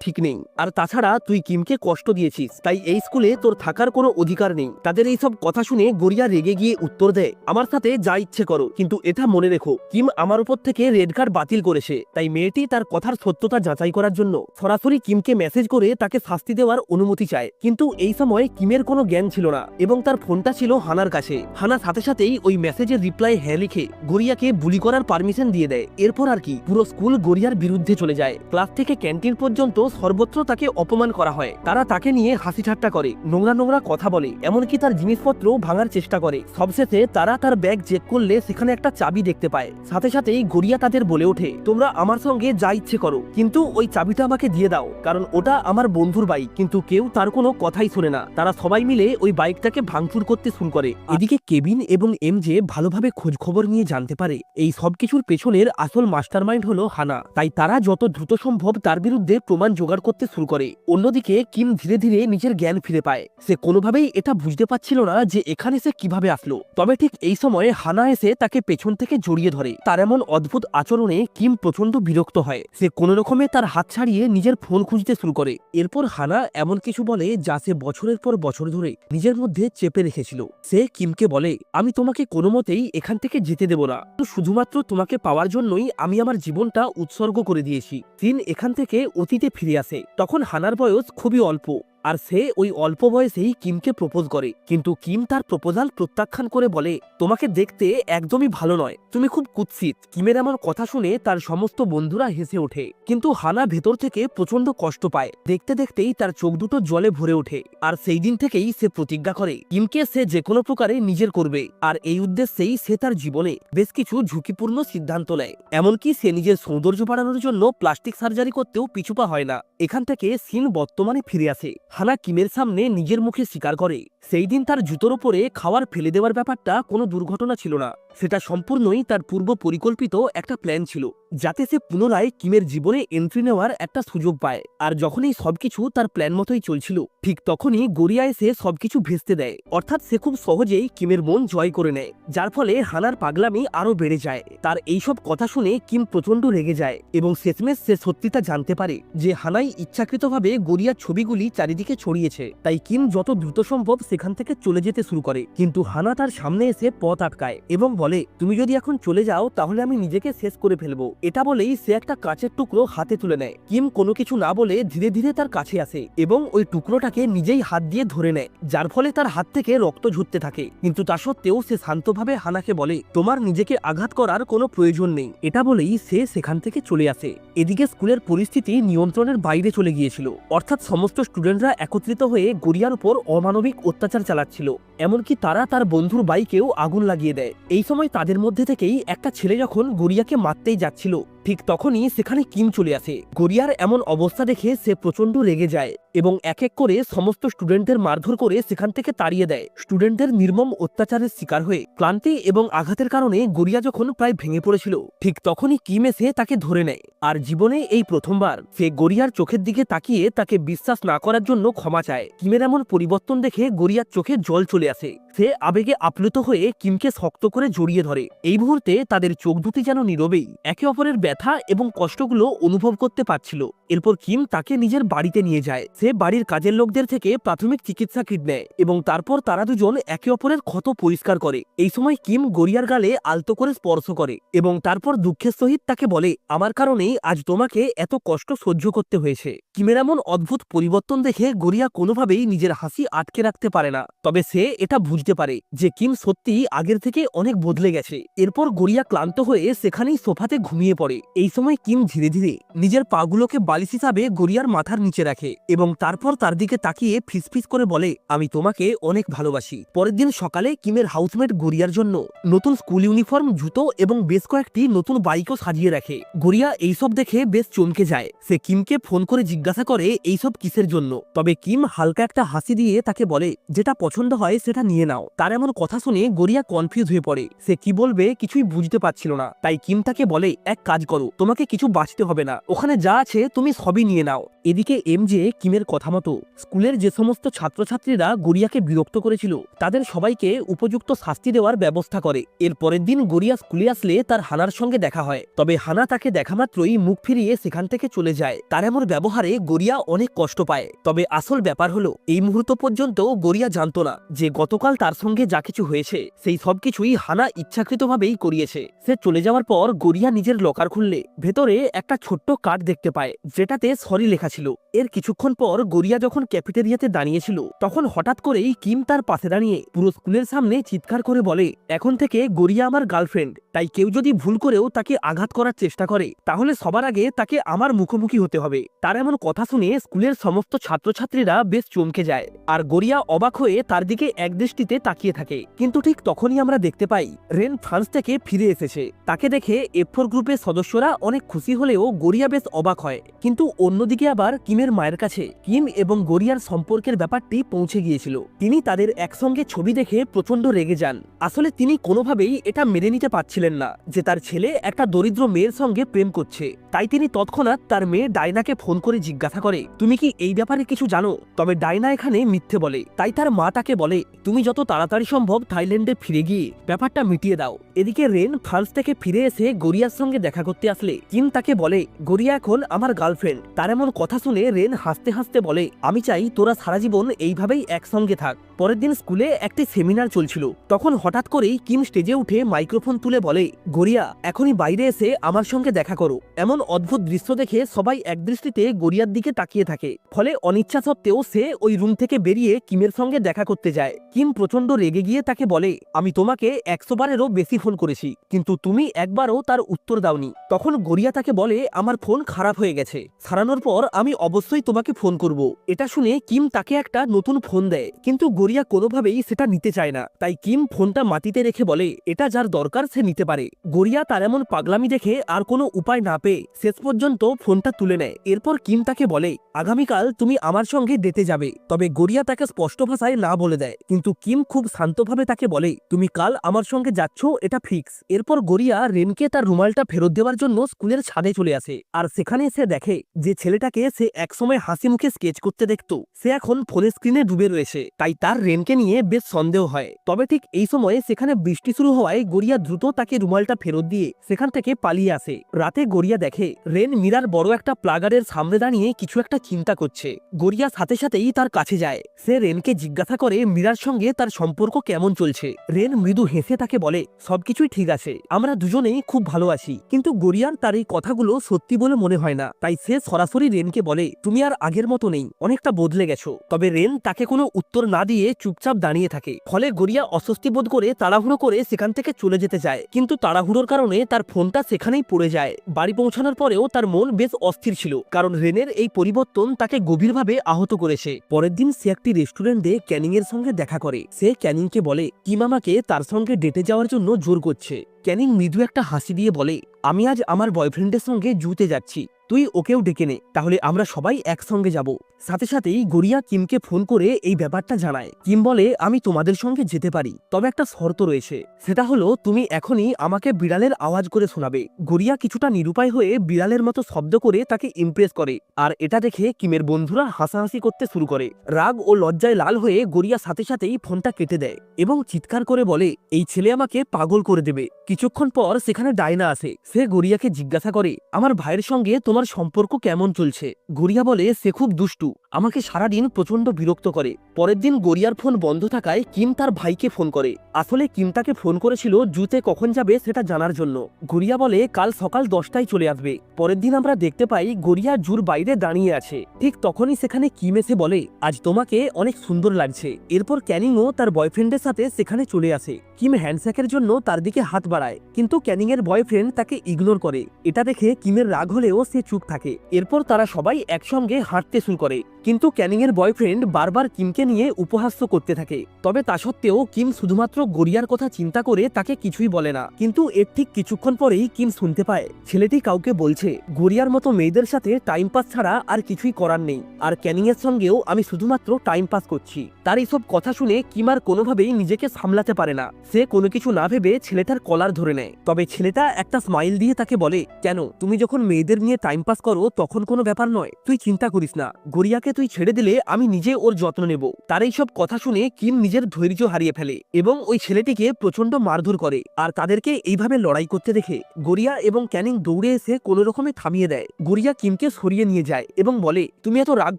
ঠিক নেই, আর তাছাড়া তুই কিমকে কষ্ট দিয়েছিস, তাই এই স্কুলে তোর থাকার কোনো অধিকার নেই। তাদের এইসব কথা শুনে গরিয়া রেগে গিয়ে উত্তর দেয় আমার সাথে যা ইচ্ছে করো, কিন্তু এটা মনে রেখো কিম আমার উপর থেকে রেড কার্ড বাতিল করেছে। তাই মেয়েটি তার কথার সত্যতা যাচাই করার জন্য সরাসরি কিমকে মেসেজ করে তাকে শাস্তি দেওয়ার অনুমতি চায়। কিন্তু এই সময় কিমের কোনো জ্ঞান ছিল না এবং তার ফোনটা ছিল হানার কাছে। হানা সাথে সাথেই ওই মেসেজের রিপ্লাই হ্যাঁ লিখে গরিয়াকে বুলি করার পারমিশন দিয়ে দেয়। এরপর আর কি পুরো স্কুল গরিয়ার বিরুদ্ধে চলে যায়। ক্লাস থেকে ক্যান্টিন পর্যন্ত সর্বত্র তাকে অপমান করা হয়। তারা তাকে নিয়ে হাসি ঠাট্টা করে, নোংরা নোংরা কথা বলে, এমনকি তার জিনিসপত্র ভাঙার চেষ্টা করে। সবশেষে তারা তার ব্যাগ চেক করলে সেখানে একটা চাবি দেখতে পায়। সাথে সাথেই গরিয়া তাদের বলে ওঠে তোমরা আমার সঙ্গে যা ইচ্ছে করো, কিন্তু ওই চাবিটা আমাকে দিয়ে দাও, কারণ ওটা আমার বন্ধুর বাইক। কিন্তু কেউ তার কোনো কথাই শোনে না। তারা সবাই মিলে ওই বাইকটাকে ভাঙচুর করতে শুরু করে। এদিকে কেভিন এবং এমজে ভালোভাবে খোঁজ খবর নিয়ে জানতে পারে এই সবকিছুর পেছনের আসল মাস্টারমাইন্ড হলো হানা। তাই তারা যত দ্রুত সম্ভব তার বিরুদ্ধে প্রমাণ জোগাড় করতে শুরু করে। অন্যদিকে কিম ধীরে ধীরে নিজের জ্ঞান ফিরে পায়। সে কোনোভাবেই এটা বুঝতে পারছিল না যে এখানে সে কিভাবে আসলো। তবে ঠিক এই সময় হানা এসে তাকে পেছন থেকে জড়িয়ে ধরে। তার এমন অদ্ভুত আচরণে কিম প্রচন্ড বিরক্ত হয়। সে কোনো রকমে তার হাত ছাড়িয়ে নিজের ফোন খুঁজতে শুরু করে। এরপর হানা এমন কিছু বলে যা সে বছরের পর বছর ধরে নিজের মধ্যে চেপে রেখেছিল। সে কিমকে বলে আমি তোমাকে কোনো মতেই এখান থেকে যেতে দেব না, শুধুমাত্র তোমাকে পাওয়ার জন্যই আমি আমার জীবনটা উৎসর্গ করে দিয়েছি। সিন এখান থেকে অতীতে ফিরে আসে। তখন হানার বয়স খুবই অল্প, আর সে ওই অল্প বয়সেই কিমকে প্রপোজ করে। কিন্তু কিম তার প্রপোজাল প্রত্যাখ্যান করে বলে তোমাকে দেখতে একদমই ভালো নয়, তুমি খুব কুৎসিত। কিমের এমন কথা শুনে তার সমস্ত বন্ধুরা হেসে ওঠে, কিন্তু হানা ভেতর থেকে প্রচন্ড কষ্ট পায়। দেখতে দেখতেই তার চোখ দুটো জলে ভরে ওঠে। আর সেই দিন থেকেই সে প্রতিজ্ঞা করে কিমকে সে যে কোনো প্রকারে নিজের করবে। আর এই উদ্দেশ্যেই সে তার জীবনে বেশ কিছু ঝুঁকিপূর্ণ সিদ্ধান্ত নেয়। এমনকি সে নিজের সৌন্দর্য বাড়ানোর জন্য প্লাস্টিক সার্জারি করতেও পিছুপা হয় না। এখান থেকে সিন বর্তমানে ফিরে আসে। হানা কিমের সামনে নিজের মুখে স্বীকার করে সেই দিন তার জুতোর উপরে খাওয়ার ফেলে দেওয়ার ব্যাপারটা কোনো দুর্ঘটনা ছিল না, সেটা সম্পূর্ণই তার পূর্ব পরিকল্পিত একটা প্ল্যান ছিল, যাতে সে পুনরায় কিমের জীবনে এন্ট্রি নেওয়ার একটা সুযোগ পায়। আর যখন এই সবকিছু তার প্ল্যান মতোই চলছিল, ঠিক তখনই গরিয়া এসে সবকিছু ভেস্তে দেয়। অর্থাৎ সে খুব সহজেই কিমের মন জয় করে নেয়, যার ফলে হানার পাগলামি আরো বেড়ে যায়। তার এইসব কথা শুনে কিম প্রচন্ড রেগে যায় এবং শেষমেশ সে সত্যিটা জানতে পারে যে হানাই ইচ্ছাকৃতভাবে গরিয়ার ছবিগুলি চারিদিকে ছড়িয়েছে। তাই কিম যত দ্রুত সম্ভব সেখান থেকে চলে যেতে শুরু করে, কিন্তু হানা তার সামনে এসে পথ আটকায় এবং বলে তুমি যদি এখন চলে যাও তাহলে আমি নিজেকে শেষ করে ফেলবো। এটা বলেই সে একটা কাঁচের টুকরো হাতে তুলে নেয়। কিম কোনো কিছু না বলে ধীরে ধীরে তার কাছে আসে এবং ওই টুকরোটাকে নিজেই হাত দিয়ে ধরে নেয়, যার ফলে তার হাত থেকে রক্ত ঝরতে থাকে। কিন্তু তা সত্ত্বেও সে শান্তভাবে হানাকে বলে তোমার নিজেকে আঘাত করার কোনো প্রয়োজন নেই। এটা বলেই সে সেখান থেকে চলে আসে। এদিকে স্কুলের পরিস্থিতি নিয়ন্ত্রণের বাইরে চলে গিয়েছিল। অর্থাৎ সমস্ত স্টুডেন্টরা একত্রিত হয়ে গরিয়ার উপর অমানবিক অত্যাচার অত্যাচার চালাচ্ছিল, এমনকি তারা তার বন্ধুর বাইকেও আগুন লাগিয়ে দেয়। এই সময় তাদের মধ্যে থেকেই একটা ছেলে যখন গড়িয়াকে মারতেই যাচ্ছিল, ঠিক তখনই সেখানে কিম চলে আসে। গড়িয়ার এমন অবস্থা দেখে সে প্রচন্ড রেগে যায় এবং এক এক করে সমস্ত স্টুডেন্টদের মারধর করে সেখান থেকে তাড়িয়ে দেয়। স্টুডেন্টদের নির্মম অত্যাচারের শিকার হয়ে ক্লান্তি এবং আঘাতের কারণে গড়িয়া যখন প্রায় ভেঙে পড়েছিল, ঠিক তখনই কিম এসে তাকে ধরে নেয়। আর জীবনে এই প্রথমবার সে গড়িয়ার চোখের দিকে তাকিয়ে তাকে বিশ্বাস না করার জন্য ক্ষমা চায়। কিমের এমন পরিবর্তন দেখে গড়িয়ার চোখে জল চলে আসে। সে আবেগে আপ্লুত হয়ে কিমকে শক্ত করে জড়িয়ে ধরে। এই মুহূর্তে তাদের চোখ দুটি যেন নীরবেই একে অপরের ব্যথা এবং কষ্টগুলো অনুভব করতে পারছিল। এরপর কিম তাকে নিজের বাড়িতে নিয়ে যায়। সে বাড়ির কাজের লোকদের থেকে প্রাথমিক চিকিৎসা কিট নেয় এবং তারপর তারা দুজন একে অপরের ক্ষত পরিষ্কার করে। এই সময় কিম গড়িয়ার গালে আলতো করে স্পর্শ করে এবং তারপর দুঃখের সহিত তাকে বলে, আমার কারণেই আজ তোমাকে এত কষ্ট সহ্য করতে হয়েছে। কিমের এমন অদ্ভুত পরিবর্তন দেখে গড়িয়া কোনোভাবেই নিজের হাসি আটকে রাখতে পারে না। তবে সে এটা বুঝতে পারে যে কিম সত্যি আগের থেকে অনেক বদলে গেছে। এরপর গড়িয়া ক্লান্ত হয়ে সেখানেই সোফাতে ঘুমিয়ে পড়ে। এই সময় কিম ধীরে ধীরে নিজের পাগুলোকে বালিশ হিসাবে গড়িয়ার মাথার নিচে রাখে এবং তারপর তার দিকে তাকিয়ে ফিসফিস করে বলে, আমি তোমাকে অনেক ভালোবাসি। পরের দিন সকালে কিমের হাউসমেট গড়িয়ার জন্য নতুন স্কুল ইউনিফর্ম, জুতো এবং বেশ কয়েকটি নতুন বাইকও সাজিয়ে রাখে। গড়িয়া এইসব দেখে বেশ চমকে যায়। সে কিমকে ফোন করে জিজ্ঞাসা করে এইসব কিসের জন্য। তবে কিম হালকা একটা হাসি দিয়ে তাকে বলে, যেটা পছন্দ হয় সেটা নিয়ে নাও। তার এমন কথা শুনে গড়িয়া কনফিউজ হয়ে পড়ে। সে কি বলবে কিছুই বুঝতে পারছিল না। তাই কিম তাকে বলে, এক কাজ করো, তোমাকে কিছু বাঁচতে হবে না, ওখানে যা আছে তুমি সবই নিয়ে নাও। এদিকে এমজে কিমের কথা মতো স্কুলের যে সমস্ত ছাত্রছাত্রীরা গড়িয়াকে বিরক্ত করেছিল তাদের সবাইকে উপযুক্ত শাস্তি দেওয়ার ব্যবস্থা করে। এর পরের দিন গড়িয়া স্কুলে আসলে তার হানার সঙ্গে দেখা হয়। তবে হানা তাকে দেখা মাত্রই মুখ ফিরিয়ে সেখান থেকে চলে যায়। তার এমন ব্যবহারে গড়িয়া অনেক কষ্ট পায়। তবে আসল ব্যাপার হলো, এই মুহূর্ত পর্যন্ত গড়িয়া জানতো না যে গতকাল তার সঙ্গে যা কিছু হয়েছে সেই সবকিছুই হানা ইচ্ছাকৃতভাবেই করিয়েছে। সে চলে যাওয়ার পর গড়িয়া নিজের লকার খুললে ভেতরে একটা ছোট্ট কার্ড দেখতে পায়, যেটাতে সরি লেখা ছিল। এর কিছুক্ষণ পর গড়িয়া যখন ক্যাফেটেরিয়াতে দাঁড়িয়েছিল, তখন হঠাৎ করেই কিম তার পাশে দাঁড়িয়ে পুরো স্কুলের সামনে চিৎকার করে বলে, এখন থেকে গড়িয়া আমার গার্লফ্রেন্ড, তাই কেউ যদি ভুল করেও তাকে আঘাত করার চেষ্টা করে তাহলে সবার আগে তাকে আমার মুখোমুখি হতে হবে। তার এমন কথা শুনে স্কুলের সমস্ত ছাত্রছাত্রীরা বেশ চমকে যায় আর গড়িয়া অবাক হয়ে তার দিকে একদৃষ্টিতে তাকিয়ে থাকে। কিন্তু ঠিক তখনই আমরা দেখতে পাই রেন ফ্রান্স থেকে ফিরে এসেছে। তাকে দেখে এফ4 গ্রুপের সদস্যরা অনেক খুশি হলেও গড়িয়া বেশ অবাক হয়। কিন্তু অন্যদিকে আবার কিমের মায়ের কাছে কিম এবং গড়িয়ার সম্পর্কের ব্যাপারটি পৌঁছে গিয়েছিল। তিনি তাদের একসঙ্গে ছবি দেখে প্রচন্ড রেগে যান। আসলে তিনি কোনোভাবেই এটা মেনে নিতে পারছিলেন না যে তার ছেলে একটা দরিদ্র মেয়ের সঙ্গে প্রেম করছে। তাই তিনি তৎক্ষণাৎ তার মেয়ে ডায়নাকে ফোন করে জিজ্ঞাসা করে, তুমি কি এই ব্যাপারে কিছু জানো? তবে ডায়না এখানে মিথ্যে বলে। তাই তার মা তাকে বলে, তুমি যত তাড়াতাড়ি সম্ভব থাইল্যান্ডে ফিরে গিয়ে ব্যাপারটা মিটিয়ে দাও। এদিকে রেন ফ্রান্স থেকে ফিরে এসে গড়িয়ার সঙ্গে দেখা করতে আসলে কিম তাকে বলে, গড়িয়া এখন আমার গার্লফ্রেন্ড। তার এমন কথা শুনে রেন হাসতে হাসতে বলে, আমি চাই তোরা সারা জীবন এইভাবেই একসঙ্গে থাক। পরের দিন স্কুলে একটি সেমিনার চলছিল। তখন হঠাৎ করেই কিম স্টেজে উঠে মাইক্রোফোন তুলে বলে, গড়িয়া এখনই বাইরে এসে আমার সঙ্গে দেখা করো। এমন অদ্ভুত দৃশ্য দেখে সবাই একদৃষ্টিতে গড়িয়ার দিকে তাকিয়ে থাকে। ফলে অনিচ্ছা সত্ত্বেও সে ওই রুম থেকে বেরিয়ে কিমের সঙ্গে দেখা করতে যায়। কিম প্রচন্ড রেগে গিয়ে তাকে বলে, আমি তোমাকে 100 বারেরও বেশি ফোন করেছি, কিন্তু তুমি একবারও তার উত্তর দাওনি। তখন গড়িয়া তাকে বলে, আমার ফোন খারাপ হয়ে গেছে, সারানোর পর আমি অবশ্যই তোমাকে ফোন করব। এটা শুনে কিম তাকে একটা নতুন ফোন দেয়, কিন্তু গড়িয়া কোনোভাবেই সেটা নিতে চায় না। তাই কিম ফোনটা মাটিতে রেখে বলে, এটা যার দরকার সে নিতে পারে। গড়িয়া তার এমন পাগলামি দেখে আর কোনো উপায় না পেয়ে শেষ পর্যন্ত ফোনটা তুলে নেয়। এরপর কিম তাকে বলে, আগামীকাল তুমি আমার সঙ্গে ডেটে যাবে। তবে গড়িয়া তাকে স্পষ্ট ভাষায় না বলে দেয়, কিন্তু কিম খুব শান্তভাবে তাকে বলে, তুমি কাল আমার সঙ্গে যাচ্ছ, এটা ফিক্স। এরপর গড়িয়া রেনকে তার রুমালটা ফেরত দেওয়ার জন্য স্কুলের ছাদে চলে আসে। আর সেখানে সে দেখে যে ছেলেটাকে সে একসময় হাসি মুখে স্কেচ করতে দেখত সে এখন ফোনের স্ক্রিনে ডুবে রয়েছে। তাই তার রেনকে নিয়ে বেশ সন্দেহ হয়। তবে ঠিক এই সময়ে সেখানে বৃষ্টি শুরু হওয়ায় গড়িয়া দ্রুত তাকে রুমালটা ফেরত দিয়ে সেখান থেকে পালিয়ে আসে। রাতে গড়িয়া দেখে রেন মীরার বড় একটা প্লাগারের সামনে দাঁড়িয়ে কিছু একটা চিন্তা করছে। গড়িয়া সাথে সাথেই তার কাছে যায়। সে রেনকে জিজ্ঞাসা করে মীরার সঙ্গে তার সম্পর্ক কেমন চলছে। রেন মৃদু হেসে তাকে বলে, সবকিছুই ঠিক আছে, আমরা দুজনেই খুব ভালো আছি। কিন্তু গড়িয়ার তার এই কথাগুলো সত্যি বলে মনে হয় না। তাই সে সরাসরি রেনকে বলে, তুমি আর আগের মতো নেই, অনেকটা বদলে গেছো। তবে রেন তাকে কোনো উত্তর না দিয়ে গিয়ে চুপচাপ দাঁড়িয়ে থাকে। ফলে গড়িয়া অস্বস্তি বোধ করে তাড়াহুড়ো করে সেখান থেকে চলে যেতে চায়, কিন্তু তাড়াহুড়োর কারণে তার ফোনটা সেখানেই পড়ে যায়। বাড়ি পৌঁছানোর পরেও তার মন বেশ অস্থির ছিল, কারণ রেনের এই পরিবর্তন তাকে গভীরভাবে আহত করেছে। পরের দিন সে একটি রেস্টুরেন্টে ক্যানিং এর সঙ্গে দেখা করে। সে ক্যানিংকে বলে কিম আমাকে তার সঙ্গে ডেটে যাওয়ার জন্য জোর করছে। ক্যানিং মৃদু একটা হাসি দিয়ে বলে, আমি আজ আমার বয়ফ্রেন্ডের সঙ্গে জুতে যাচ্ছি, তুই ওকেও ডেকে নে, তাহলে আমরা সবাই একসঙ্গে যাব। সাথে সাথেই গড়িয়া কিমকে ফোন করে এই ব্যাপারটা জানায়। কিম বলে, আমি তোমাদের সঙ্গে যেতে পারি, তবে একটা শর্ত রয়েছে, সেটা হলো তুমি এখনই আমাকে বিড়ালের আওয়াজ করে শোনাবে। গড়িয়া কিছুটা নিরুপায় হয়ে বিড়ালের মতো শব্দ করে তাকে ইমপ্রেস করে, আর এটা দেখে কিমের বন্ধুরা হাসাহাসি করতে শুরু করে। রাগ ও লজ্জায় লাল হয়ে গড়িয়া সাথে সাথেই ফোনটা কেটে দেয় এবং চিৎকার করে বলে, এই ছেলে আমাকে পাগল করে দেবে। কিছুক্ষণ পর সেখানে ডায়না আসে। সে গড়িয়াকে জিজ্ঞাসা করে, আমার ভাইয়ের সঙ্গে তোমার সম্পর্ক কেমন চলছে? গড়িয়া বলে, সে খুব দুষ্টু, আমাকে সারাদিন প্রচন্ড বিরক্ত করে। পরের দিন গড়িয়ার ফোন বন্ধ থাকায় কিম তার ভাইকে ফোন করে। আসলে কিম তাকে ফোন করেছিল জুতে কখন যাবে সেটা জানার জন্য। গড়িয়া বলে, কাল সকাল 10টায় চলে আসবে। পরের দিন আমরা দেখতে পাই গড়িয়া জুর বাইরে দাঁড়িয়ে আছে। ঠিক তখনই সেখানে কিম এসে বলে, আজ তোমাকে অনেক সুন্দর লাগছে। এরপর ক্যানিংও তার বয়ফ্রেন্ডের সাথে সেখানে চলে আসে। কিম হ্যান্ডশেকের জন্য তার দিকে হাত বাড়ায়, কিন্তু ক্যানিং এর বয়ফ্রেন্ড তাকে ইগনোর করে। এটা দেখে কিমের রাগ হলেও সে চুপ থাকে। এরপর তারা সবাই একসঙ্গে হাঁটতে শুরু করে, কিন্তু ক্যানিং এর বয়ফ্রেন্ড বারবার কিমকে নিয়ে উপহাস্য করতে থাকে। তবে তা সত্ত্বেও কিম শুধুমাত্র গড়িয়ার কথা চিন্তা করে তাকে কিছুই বলে না। কিন্তু এর ঠিক কিছুক্ষণ পরেই কিম শুনতে পায় ছেলেটি কাউকে বলছে, গড়িয়ার মতো মেয়েদের সাথে টাইম পাস ছাড়া আর কিছুই করার নেই, আর ক্যানিং এর সঙ্গেও আমি শুধুমাত্র টাইম পাস করছি। তার এইসব কথা শুনে কিম আর কোনোভাবেই নিজেকে সামলাতে পারে না। সে কোনো কিছু না ভেবে ছেলেটার কলার ধরে নেয়। তবে ছেলেটা একটা স্মাইল দিয়ে তাকে বলে, কেন, তুমি যখন মেয়েদের নিয়ে টাইম পাস করো তখন কোনো ব্যাপার নয়, তুই চিন্তা করিস না, গড়িয়াকে তুই ছেড়ে দিলে আমি নিজে ওর যত্ন নেব। তার এইসব কথা শুনে কিম নিজের ধৈর্য হারিয়ে ফেলে এবং ওই ছেলেটিকে প্রচন্ড মারধর করে। আর তাদেরকে এইভাবে লড়াই করতে দেখে গড়িয়া এবং ক্যানিং দৌড়ে এসে কোনো রকমে থামিয়ে দেয়। গড়িয়া কিমকে সরিয়ে নিয়ে যায় এবং বলে, তুমি এত রাগ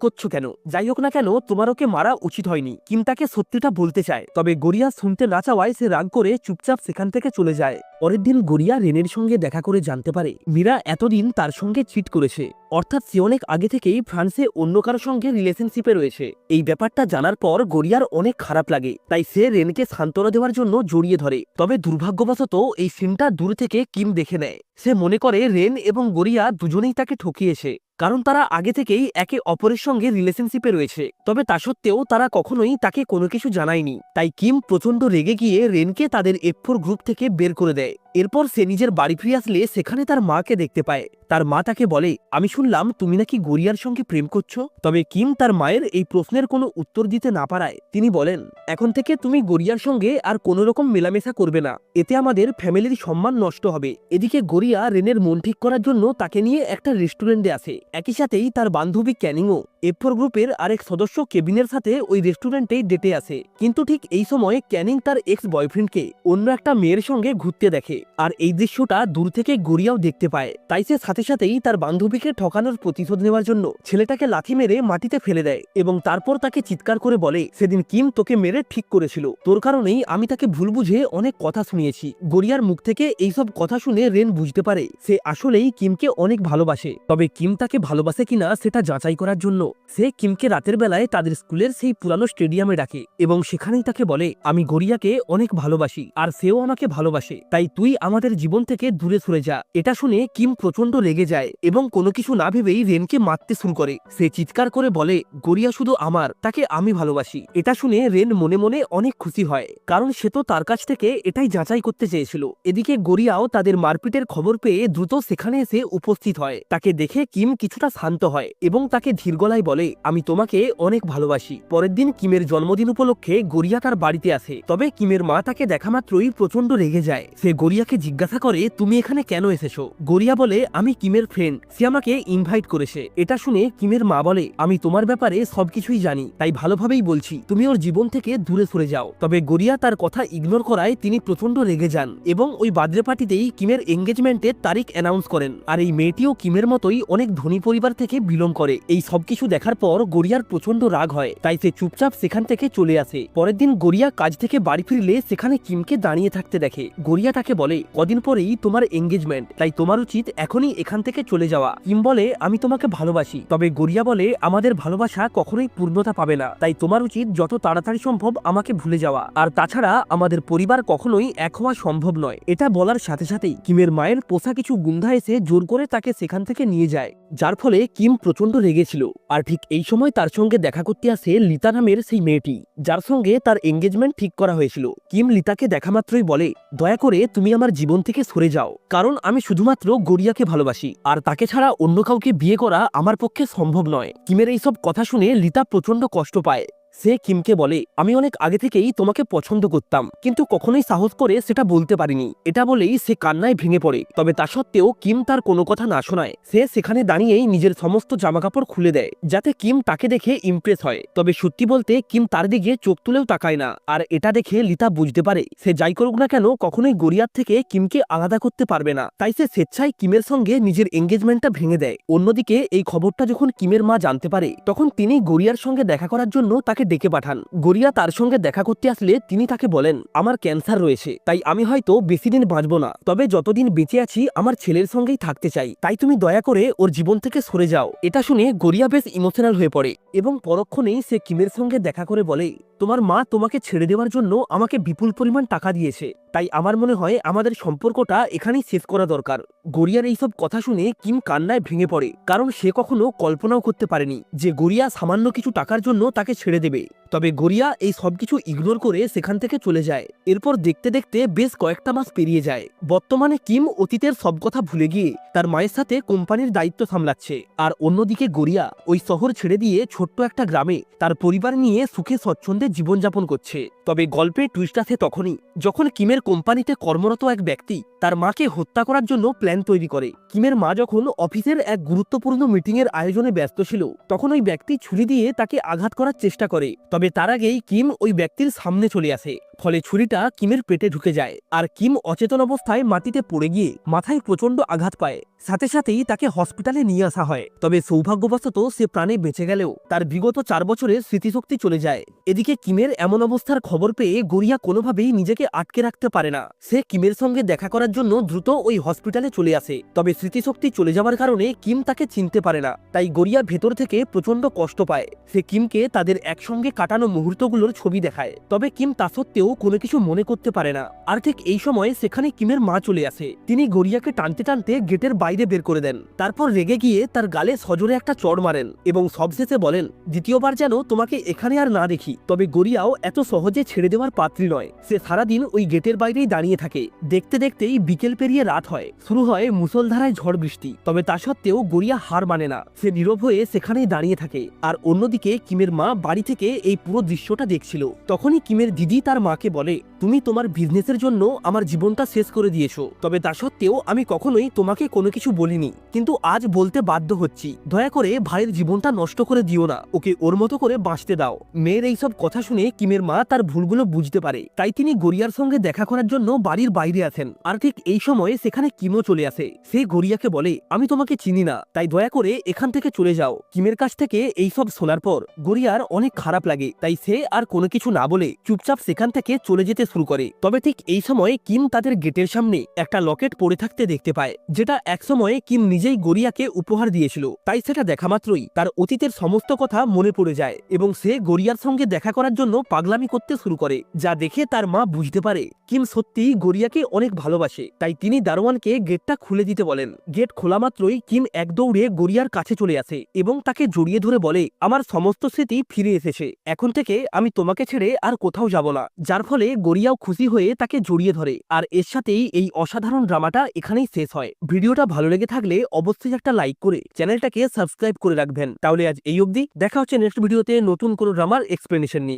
করছো কেন? যাই হোক না কেন, তোমার ওকে মারা উচিত হয়নি। কিম তাকে সত্যিটা বলতে চায়, তবে গড়িয়া শুনতে না চাওয়ায় সে রাগ করে চুপচাপ সেখান থেকে চলে যায়। পরের দিন গড়িয়া রেনের সঙ্গে দেখা করে জানতে পারে মীরা এতদিন তার সঙ্গে চিট করেছে, অর্থাৎ সে অনেক আগে থেকেই ফ্রান্সে অন্য কারোর সঙ্গে রিলেশনশিপে রয়েছে। এই ব্যাপারটা জানার পর গড়িয়ার অনেক খারাপ লাগে, তাই সে রেনকে সান্ত্বনা দেওয়ার জন্য জড়িয়ে ধরে। তবে দুর্ভাগ্যবশত এই সিনটা দূর থেকে কিম দেখে নেয়। সে মনে করে রেন এবং গড়িয়া দুজনেই তাকে ঠকিয়েছে, কারণ তারা আগে থেকেই একে অপরের সঙ্গে রিলেশনশিপে রয়েছে। তবে তা সত্ত্বেও তারা কখনোই তাকে কোনো কিছু জানায়নি। তাই কিম প্রচন্ড রেগে গিয়ে রেনকে তাদের F4 গ্রুপ থেকে বের করে দেয়। এরপর সে নিজের বাড়ি ফিরে আসলে সেখানে তার মাকে দেখতে পায়। তার মা তাকে বলে, আমি শুনলাম তুমি নাকি গড়িয়ার সঙ্গে প্রেম করছো। তবে কিম তার মায়ের এই প্রশ্নের কোনো উত্তর দিতে না পারায় তিনি বলেন, এখন থেকে তুমি গড়িয়ার সঙ্গে আর কোনো রকম মেলামেশা করবে না, এতে আমাদের ফ্যামিলির সম্মান নষ্ট হবে। এদিকে গড়িয়া রেনের মন ঠিক করার জন্য তাকে নিয়ে একটা রেস্টুরেন্টে আসে। একই সাথেই তার বান্ধবী ক্যানিংও F4 গ্রুপের আরেক সদস্য কেবিনের সাথে ওই রেস্টুরেন্টেই ডেটে আসে। কিন্তু ঠিক এই সময় ক্যানিং তার এক্স বয়ফ্রেন্ডকে অন্য একটা মেয়ের সঙ্গে ঘুরতে দেখে, আর এই দৃশ্যটা দূর থেকে গড়িয়াও দেখতে পায়। তাই সে সাথে সাথেই তার বান্ধবীকে ঠকানোর প্রতিশোধ নেওয়ার জন্য ছেলেটাকে লাথি মেরে মাটিতে ফেলে দেয় এবং তারপর তাকে চিৎকার করে বলে, সেদিন কিম তোকে মেরে ঠিক করেছিল, তোর কারণেই আমি তাকে ভুল বুঝে অনেক কথা শুনিয়েছি। গড়িয়ার মুখ থেকে এইসব কথা শুনে রেন বুঝতে পারে সে আসলেই কিমকে অনেক ভালোবাসে। তবে কিম তাকে ভালোবাসে কিনা সেটা যাচাই করার জন্য সে কিমকে রাতের বেলায় তাদের স্কুলের সেই পুরানো স্টেডিয়ামে ডাকে এবং সেখানেই তাকে বলে, আমি গড়িয়াকে অনেক ভালোবাসি আর সেও আমাকে ভালোবাসে, তাই তুই আমাদের জীবন থেকে দূরে সরে যা। এটা শুনে কিম প্রচন্ড রেগে যায় এবং কোনো কিছু না ভেবেই রেনকে মারতে শুরু করে। সে চিৎকার করে বলে, গড়িয়া শুধু আমার, তাকে আমি ভালোবাসি। এটা শুনে রেন মনে মনে অনেক খুশি হয়, কারণ সে তো তার কাছ থেকে এটাই যাচাই করতে চেয়েছিল। এদিকে গড়িয়াও তাদের মারপিটের খবর পেয়ে দ্রুত সেখানে এসে উপস্থিত হয়। তাকে দেখে কিম কিছুটা শান্ত হয় এবং তাকে ধীর গলায় বলে, আমি তোমাকে অনেক ভালোবাসি। পরের দিন কিমের জন্মদিন উপলক্ষে গড়িয়া তার বাড়িতে আসে। তবে কিমের মা তাকে দেখা মাত্রই প্রচন্ড রেগে যায়। সে গড়িয়াকে জিজ্ঞাসা করে, তুমি এখানে কেন এসেছো? গড়িয়া বলে, আমি কিমের ফ্রেন্ড, সে আমাকে ইনভাইট করেছে। এটা শুনে কিমের মা বলে, আমি তোমার ব্যাপারে সবকিছুই জানি, তাই ভালোভাবেই বলছি, তুমি ওর জীবন থেকে দূরে সরে যাও। তবে গড়িয়া তার কথা ইগনোর করায় তিনি প্রচন্ড রেগে যান এবং ওই বার্থডে পার্টিতেই কিমের এঙ্গেজমেন্টের তারিখ অ্যানাউন্স করেন। আর এই মেয়েটিও কিমের মতোই অনেক ধনী ধনী পরিবার থেকে বিলং করে। এই সবকিছু দেখার পর গড়িয়ার প্রচন্ড রাগ হয়, তাই সে চুপচাপ সেখান থেকে চলে আসে। পরের দিন গড়িয়া কাজ থেকে বাড়ি ফিরলে সেখানে কিমকে দাঁড়িয়ে থাকতে দেখে। গড়িয়া তাকে বলে, কদিন পরেই তোমার এঙ্গেজমেন্ট, তাই তোমার উচিত এখনই এখান থেকে চলে যাওয়া। কিম বলে, আমি তোমাকে ভালোবাসি। তবে গড়িয়া বলে, আমাদের ভালোবাসা কখনোই পূর্ণতা পাবে না, তাই তোমার উচিত যত তাড়াতাড়ি সম্ভব আমাকে ভুলে যাওয়া। আর তাছাড়া আমাদের পরিবার কখনোই এক হওয়া সম্ভব নয়। এটা বলার সাথে সাথেই কিমের মায়ের পোষা কিছু গুন্ডা এসে জোর করে তাকে সেখান থেকে নিয়ে যায়, যার ফলে কিম প্রচন্ড রেগেছিল। আর ঠিক এই সময় তার সঙ্গে দেখা করতে আসে লিতা নামের সেই মেয়েটি, যার সঙ্গে তার এঙ্গেজমেন্ট ঠিক করা হয়েছিল। কিম লিতাকে দেখা মাত্রই বলে, দয়া করে তুমি আমার জীবন থেকে সরে যাও, কারণ আমি শুধুমাত্র গড়িয়াকে ভালোবাসি, আর তাকে ছাড়া অন্য কাউকে বিয়ে করা আমার পক্ষে সম্ভব নয়। কিমের এইসব কথা শুনে লিতা প্রচন্ড কষ্ট পায়। সে কিমকে বলে, আমি অনেক আগে থেকেই তোমাকে পছন্দ করতাম, কিন্তু কখনোই সাহস করে সেটা বলতে পারিনি। এটা বলেই সে কান্নায় ভেঙে পড়ে। তবে তা সত্ত্বেও কিম তার কোনো কথা না শোনায়। সে সেখানে দাঁড়িয়েই নিজের সমস্ত জামাকাপড় খুলে দেয়, যাতে কিম তাকে দেখে ইমপ্রেস হয়। তবে সত্যি বলতে কিম তার দিকে চোখ তুলেও তাকায় না। আর এটা দেখে লিতা বুঝতে পারে সে যাই করুক না কেন কখনোই গড়িয়ার থেকে কিমকে আলাদা করতে পারবে না। তাই সে স্বেচ্ছায় কিমের সঙ্গে নিজের এঙ্গেজমেন্টটা ভেঙে দেয়। অন্যদিকে এই খবরটা যখন কিমের মা জানতে পারে, তখন তিনি গড়িয়ার সঙ্গে দেখা করার জন্য তাকে ডেকে পাঠান। গড়িয়া তার সঙ্গে দেখা করতে আসলে তিনি তাকে বলেন, আমার ক্যান্সার রয়েছে, তাই আমি হয়তো বেশি দিন বাঁচব না, তবে যতদিন বেঁচে আছি আমার ছেলের সঙ্গেই থাকতে চাই, তাই তুমি দয়া করে ওর জীবন থেকে সরে যাও। এটা শুনে গড়িয়া বেশ ইমোশনাল হয়ে পড়ে এবং পরক্ষণেই সে কিমের সঙ্গে দেখা করে বলে, তোমার মা তোমাকে ছেড়ে দেওয়ার জন্য আমাকে বিপুল পরিমাণ টাকা দিয়েছে, তাই আমার মনে হয় আমাদের সম্পর্কটা এখানেই শেষ করা দরকার। গড়িয়ার এইসব কথা শুনে কিম কান্নায় ভেঙে পড়ে, কারণ সে কখনো কল্পনাও করতে পারেনি যে গড়িয়া সামান্য কিছু টাকার জন্য তাকে ছেড়ে দেবে। তবে গড়িয়া এই সবকিছু ইগনোর করে সেখান থেকে চলে যায়। এরপর দেখতে দেখতে বেশ কয়েকটা মাস পেরিয়ে যায়। বর্তমানে কিম অতীতের সব কথা ভুলে গিয়ে তার মায়ের সাথে কোম্পানির দায়িত্ব সামলাচ্ছে, আর অন্যদিকে গড়িয়া ওই শহর ছেড়ে দিয়ে ছোট্ট একটা গ্রামে তার পরিবার নিয়ে সুখে স্বচ্ছন্দে জীবনযাপন করছে। তবে গল্পের টুইস্ট আসে তখনই, যখন কিমের কোম্পানিতে কর্মরত এক ব্যক্তি তার মাকে হত্যা করার জন্য প্ল্যান তৈরি করে। কিমের মা যখন অফিসের এক গুরুত্বপূর্ণ মিটিং এর আয়োজনে ব্যস্ত ছিল, তখন ওই ব্যক্তি ছুরি দিয়ে তাকে আঘাত করার চেষ্টা করে। তবে তার আগেই কিম ওই ব্যক্তির সামনে চলে আসে, ফলে ছুরিটা কিমের পেটে ঢুকে যায়, আর কিম অচেতন অবস্থায় মাটিতে পড়ে গিয়ে মাথায় প্রচন্ড আঘাত পায়। সাথে সাথেই তাকে হসপিটালে নিয়ে আসা হয়। তবে সৌভাগ্যবশত সে প্রাণে বেঁচে গেলেও তার বিগত 4 বছরের স্মৃতিশক্তি চলে যায়। এদিকে কিমের এমন অবস্থার খবর পেয়ে গড়িয়া কোনোভাবেই নিজেকে আটকে রাখতে পারে না। সে কিমের সঙ্গে দেখা করার জন্য দ্রুত ওই হসপিটালে চলে আসে। তবে স্মৃতিশক্তি চলে যাওয়ার কারণে কিম তাকে চিনতে পারে না, তাই গড়িয়া ভেতর থেকে প্রচন্ড কষ্ট পায়। সে কিমকে তাদের একসঙ্গে কাটানো মুহূর্তগুলোর ছবি দেখায়, তবে কিম তা সত্ত্বেও কোনো কিছু মনে করতে পারে না। আর ঠিক এই সময় সেখানে কিমের মা চলে আসে। তিনি গড়িয়াকে টানতে টানতে গেটের বাইরে বের করে দেন। তারপর রেগে গিয়ে তার গালে সজোরে একটা চড় মারেন এবং সবশেষে বলেন, দ্বিতীয়বার যেন তোমাকে এখানে আর না দেখি। তবে গড়িয়াও এত সহজে ছেড়ে দেওয়ার পাত্রী নয়। সে সারাদিন ওই গেটের বাইরেই দাঁড়িয়ে থাকে। দেখতে দেখতেই বিকেল পেরিয়ে রাত হয়। শুরু হয় মুষলধারায় ঝড় বৃষ্টি। তবে তা সত্ত্বেও গড়িয়া হার মানে না। সে নীরব হয়ে সেখানেই দাঁড়িয়ে থাকে। আর অন্যদিকে কিমের মা বাড়ি থেকে এই পুরো দৃশ্যটা দেখছিল। তখনই কিমের দিদি তার মাকে বলে, তুমি তোমার বিজনেসের জন্য আমার জীবনটা শেষ করে দিয়েছো, তবে তা সত্ত্বেও আমি কখনোই তোমাকে কোনো কিছু বলিনি, কিন্তু আজ বলতে বাধ্য হচ্ছি। দয়া করে ভাইয়ের জীবনটা নষ্ট করে দিও না, ওকে ওর মতো করে বাঁচতে দাও। মেয়ের এইসব কথা শুনে কিমের মা তার ভুলগুলো বুঝতে পারে, তাই তিনি গড়িয়ার সঙ্গে দেখা করার জন্য বাড়ির বাইরে আসেন। আর ঠিক এই সময়ে সেখানে কিমও চলে আসে। সে গড়িয়াকে বলে, আমি তোমাকে চিনি না, তাই দয়া করে এখান থেকে চলে যাও। কিমের কাছ থেকে এইসব শোনার পর গড়িয়ার অনেক খারাপ লাগে, তাই সে আর কোনো কিছু না বলে চুপচাপ সেখান থেকে চলে যেতে শুরু করে। তবে ঠিক এই সময় কিম তাদের গেটের সামনে একটা লকেট পড়ে থাকতে দেখতে পায়, যেটা একসময়ে কিম নিজেই গড়িয়াকে উপহার দিয়েছিল। তাই সেটা দেখা মাত্রই তার অতীতের সমস্ত কথা মনে পড়ে যায় এবং সে গড়িয়ার সঙ্গে দেখা করার জন্য পাগলামি করতে শুরু করে, যা দেখে তার মা বুঝতে পারে কিম সত্যিই গড়িয়াকে অনেক ভালোবাসে। তাই তিনি দারোয়ানকে গেটটা খুলে দিতে বলেন। গেট খোলা মাত্রই কিম এক দৌড়ে গড়িয়ার কাছে চলে আসে এবং তাকে জড়িয়ে ধরে বলে, আমার সমস্ত স্মৃতি ফিরে এসেছে, এখন থেকে আমি তোমাকে ছেড়ে আর কোথাও যাব না। যার ফলে গড়িয়াও খুশি হয়ে তাকে জড়িয়ে ধরে। আর এর সাথেই এই অসাধারণ ড্রামাটা এখানেই শেষ হয়। ভিডিওটা ভালো লেগে থাকলে অবশ্যই একটা লাইক করে চ্যানেলটাকে সাবস্ক্রাইব করে রাখবেন। তাহলে আজ এই অবধি, দেখা হচ্ছে নেক্সট ভিডিওতে নতুন কোনো ড্রামার এক্সপ্লেনেশন নিয়ে।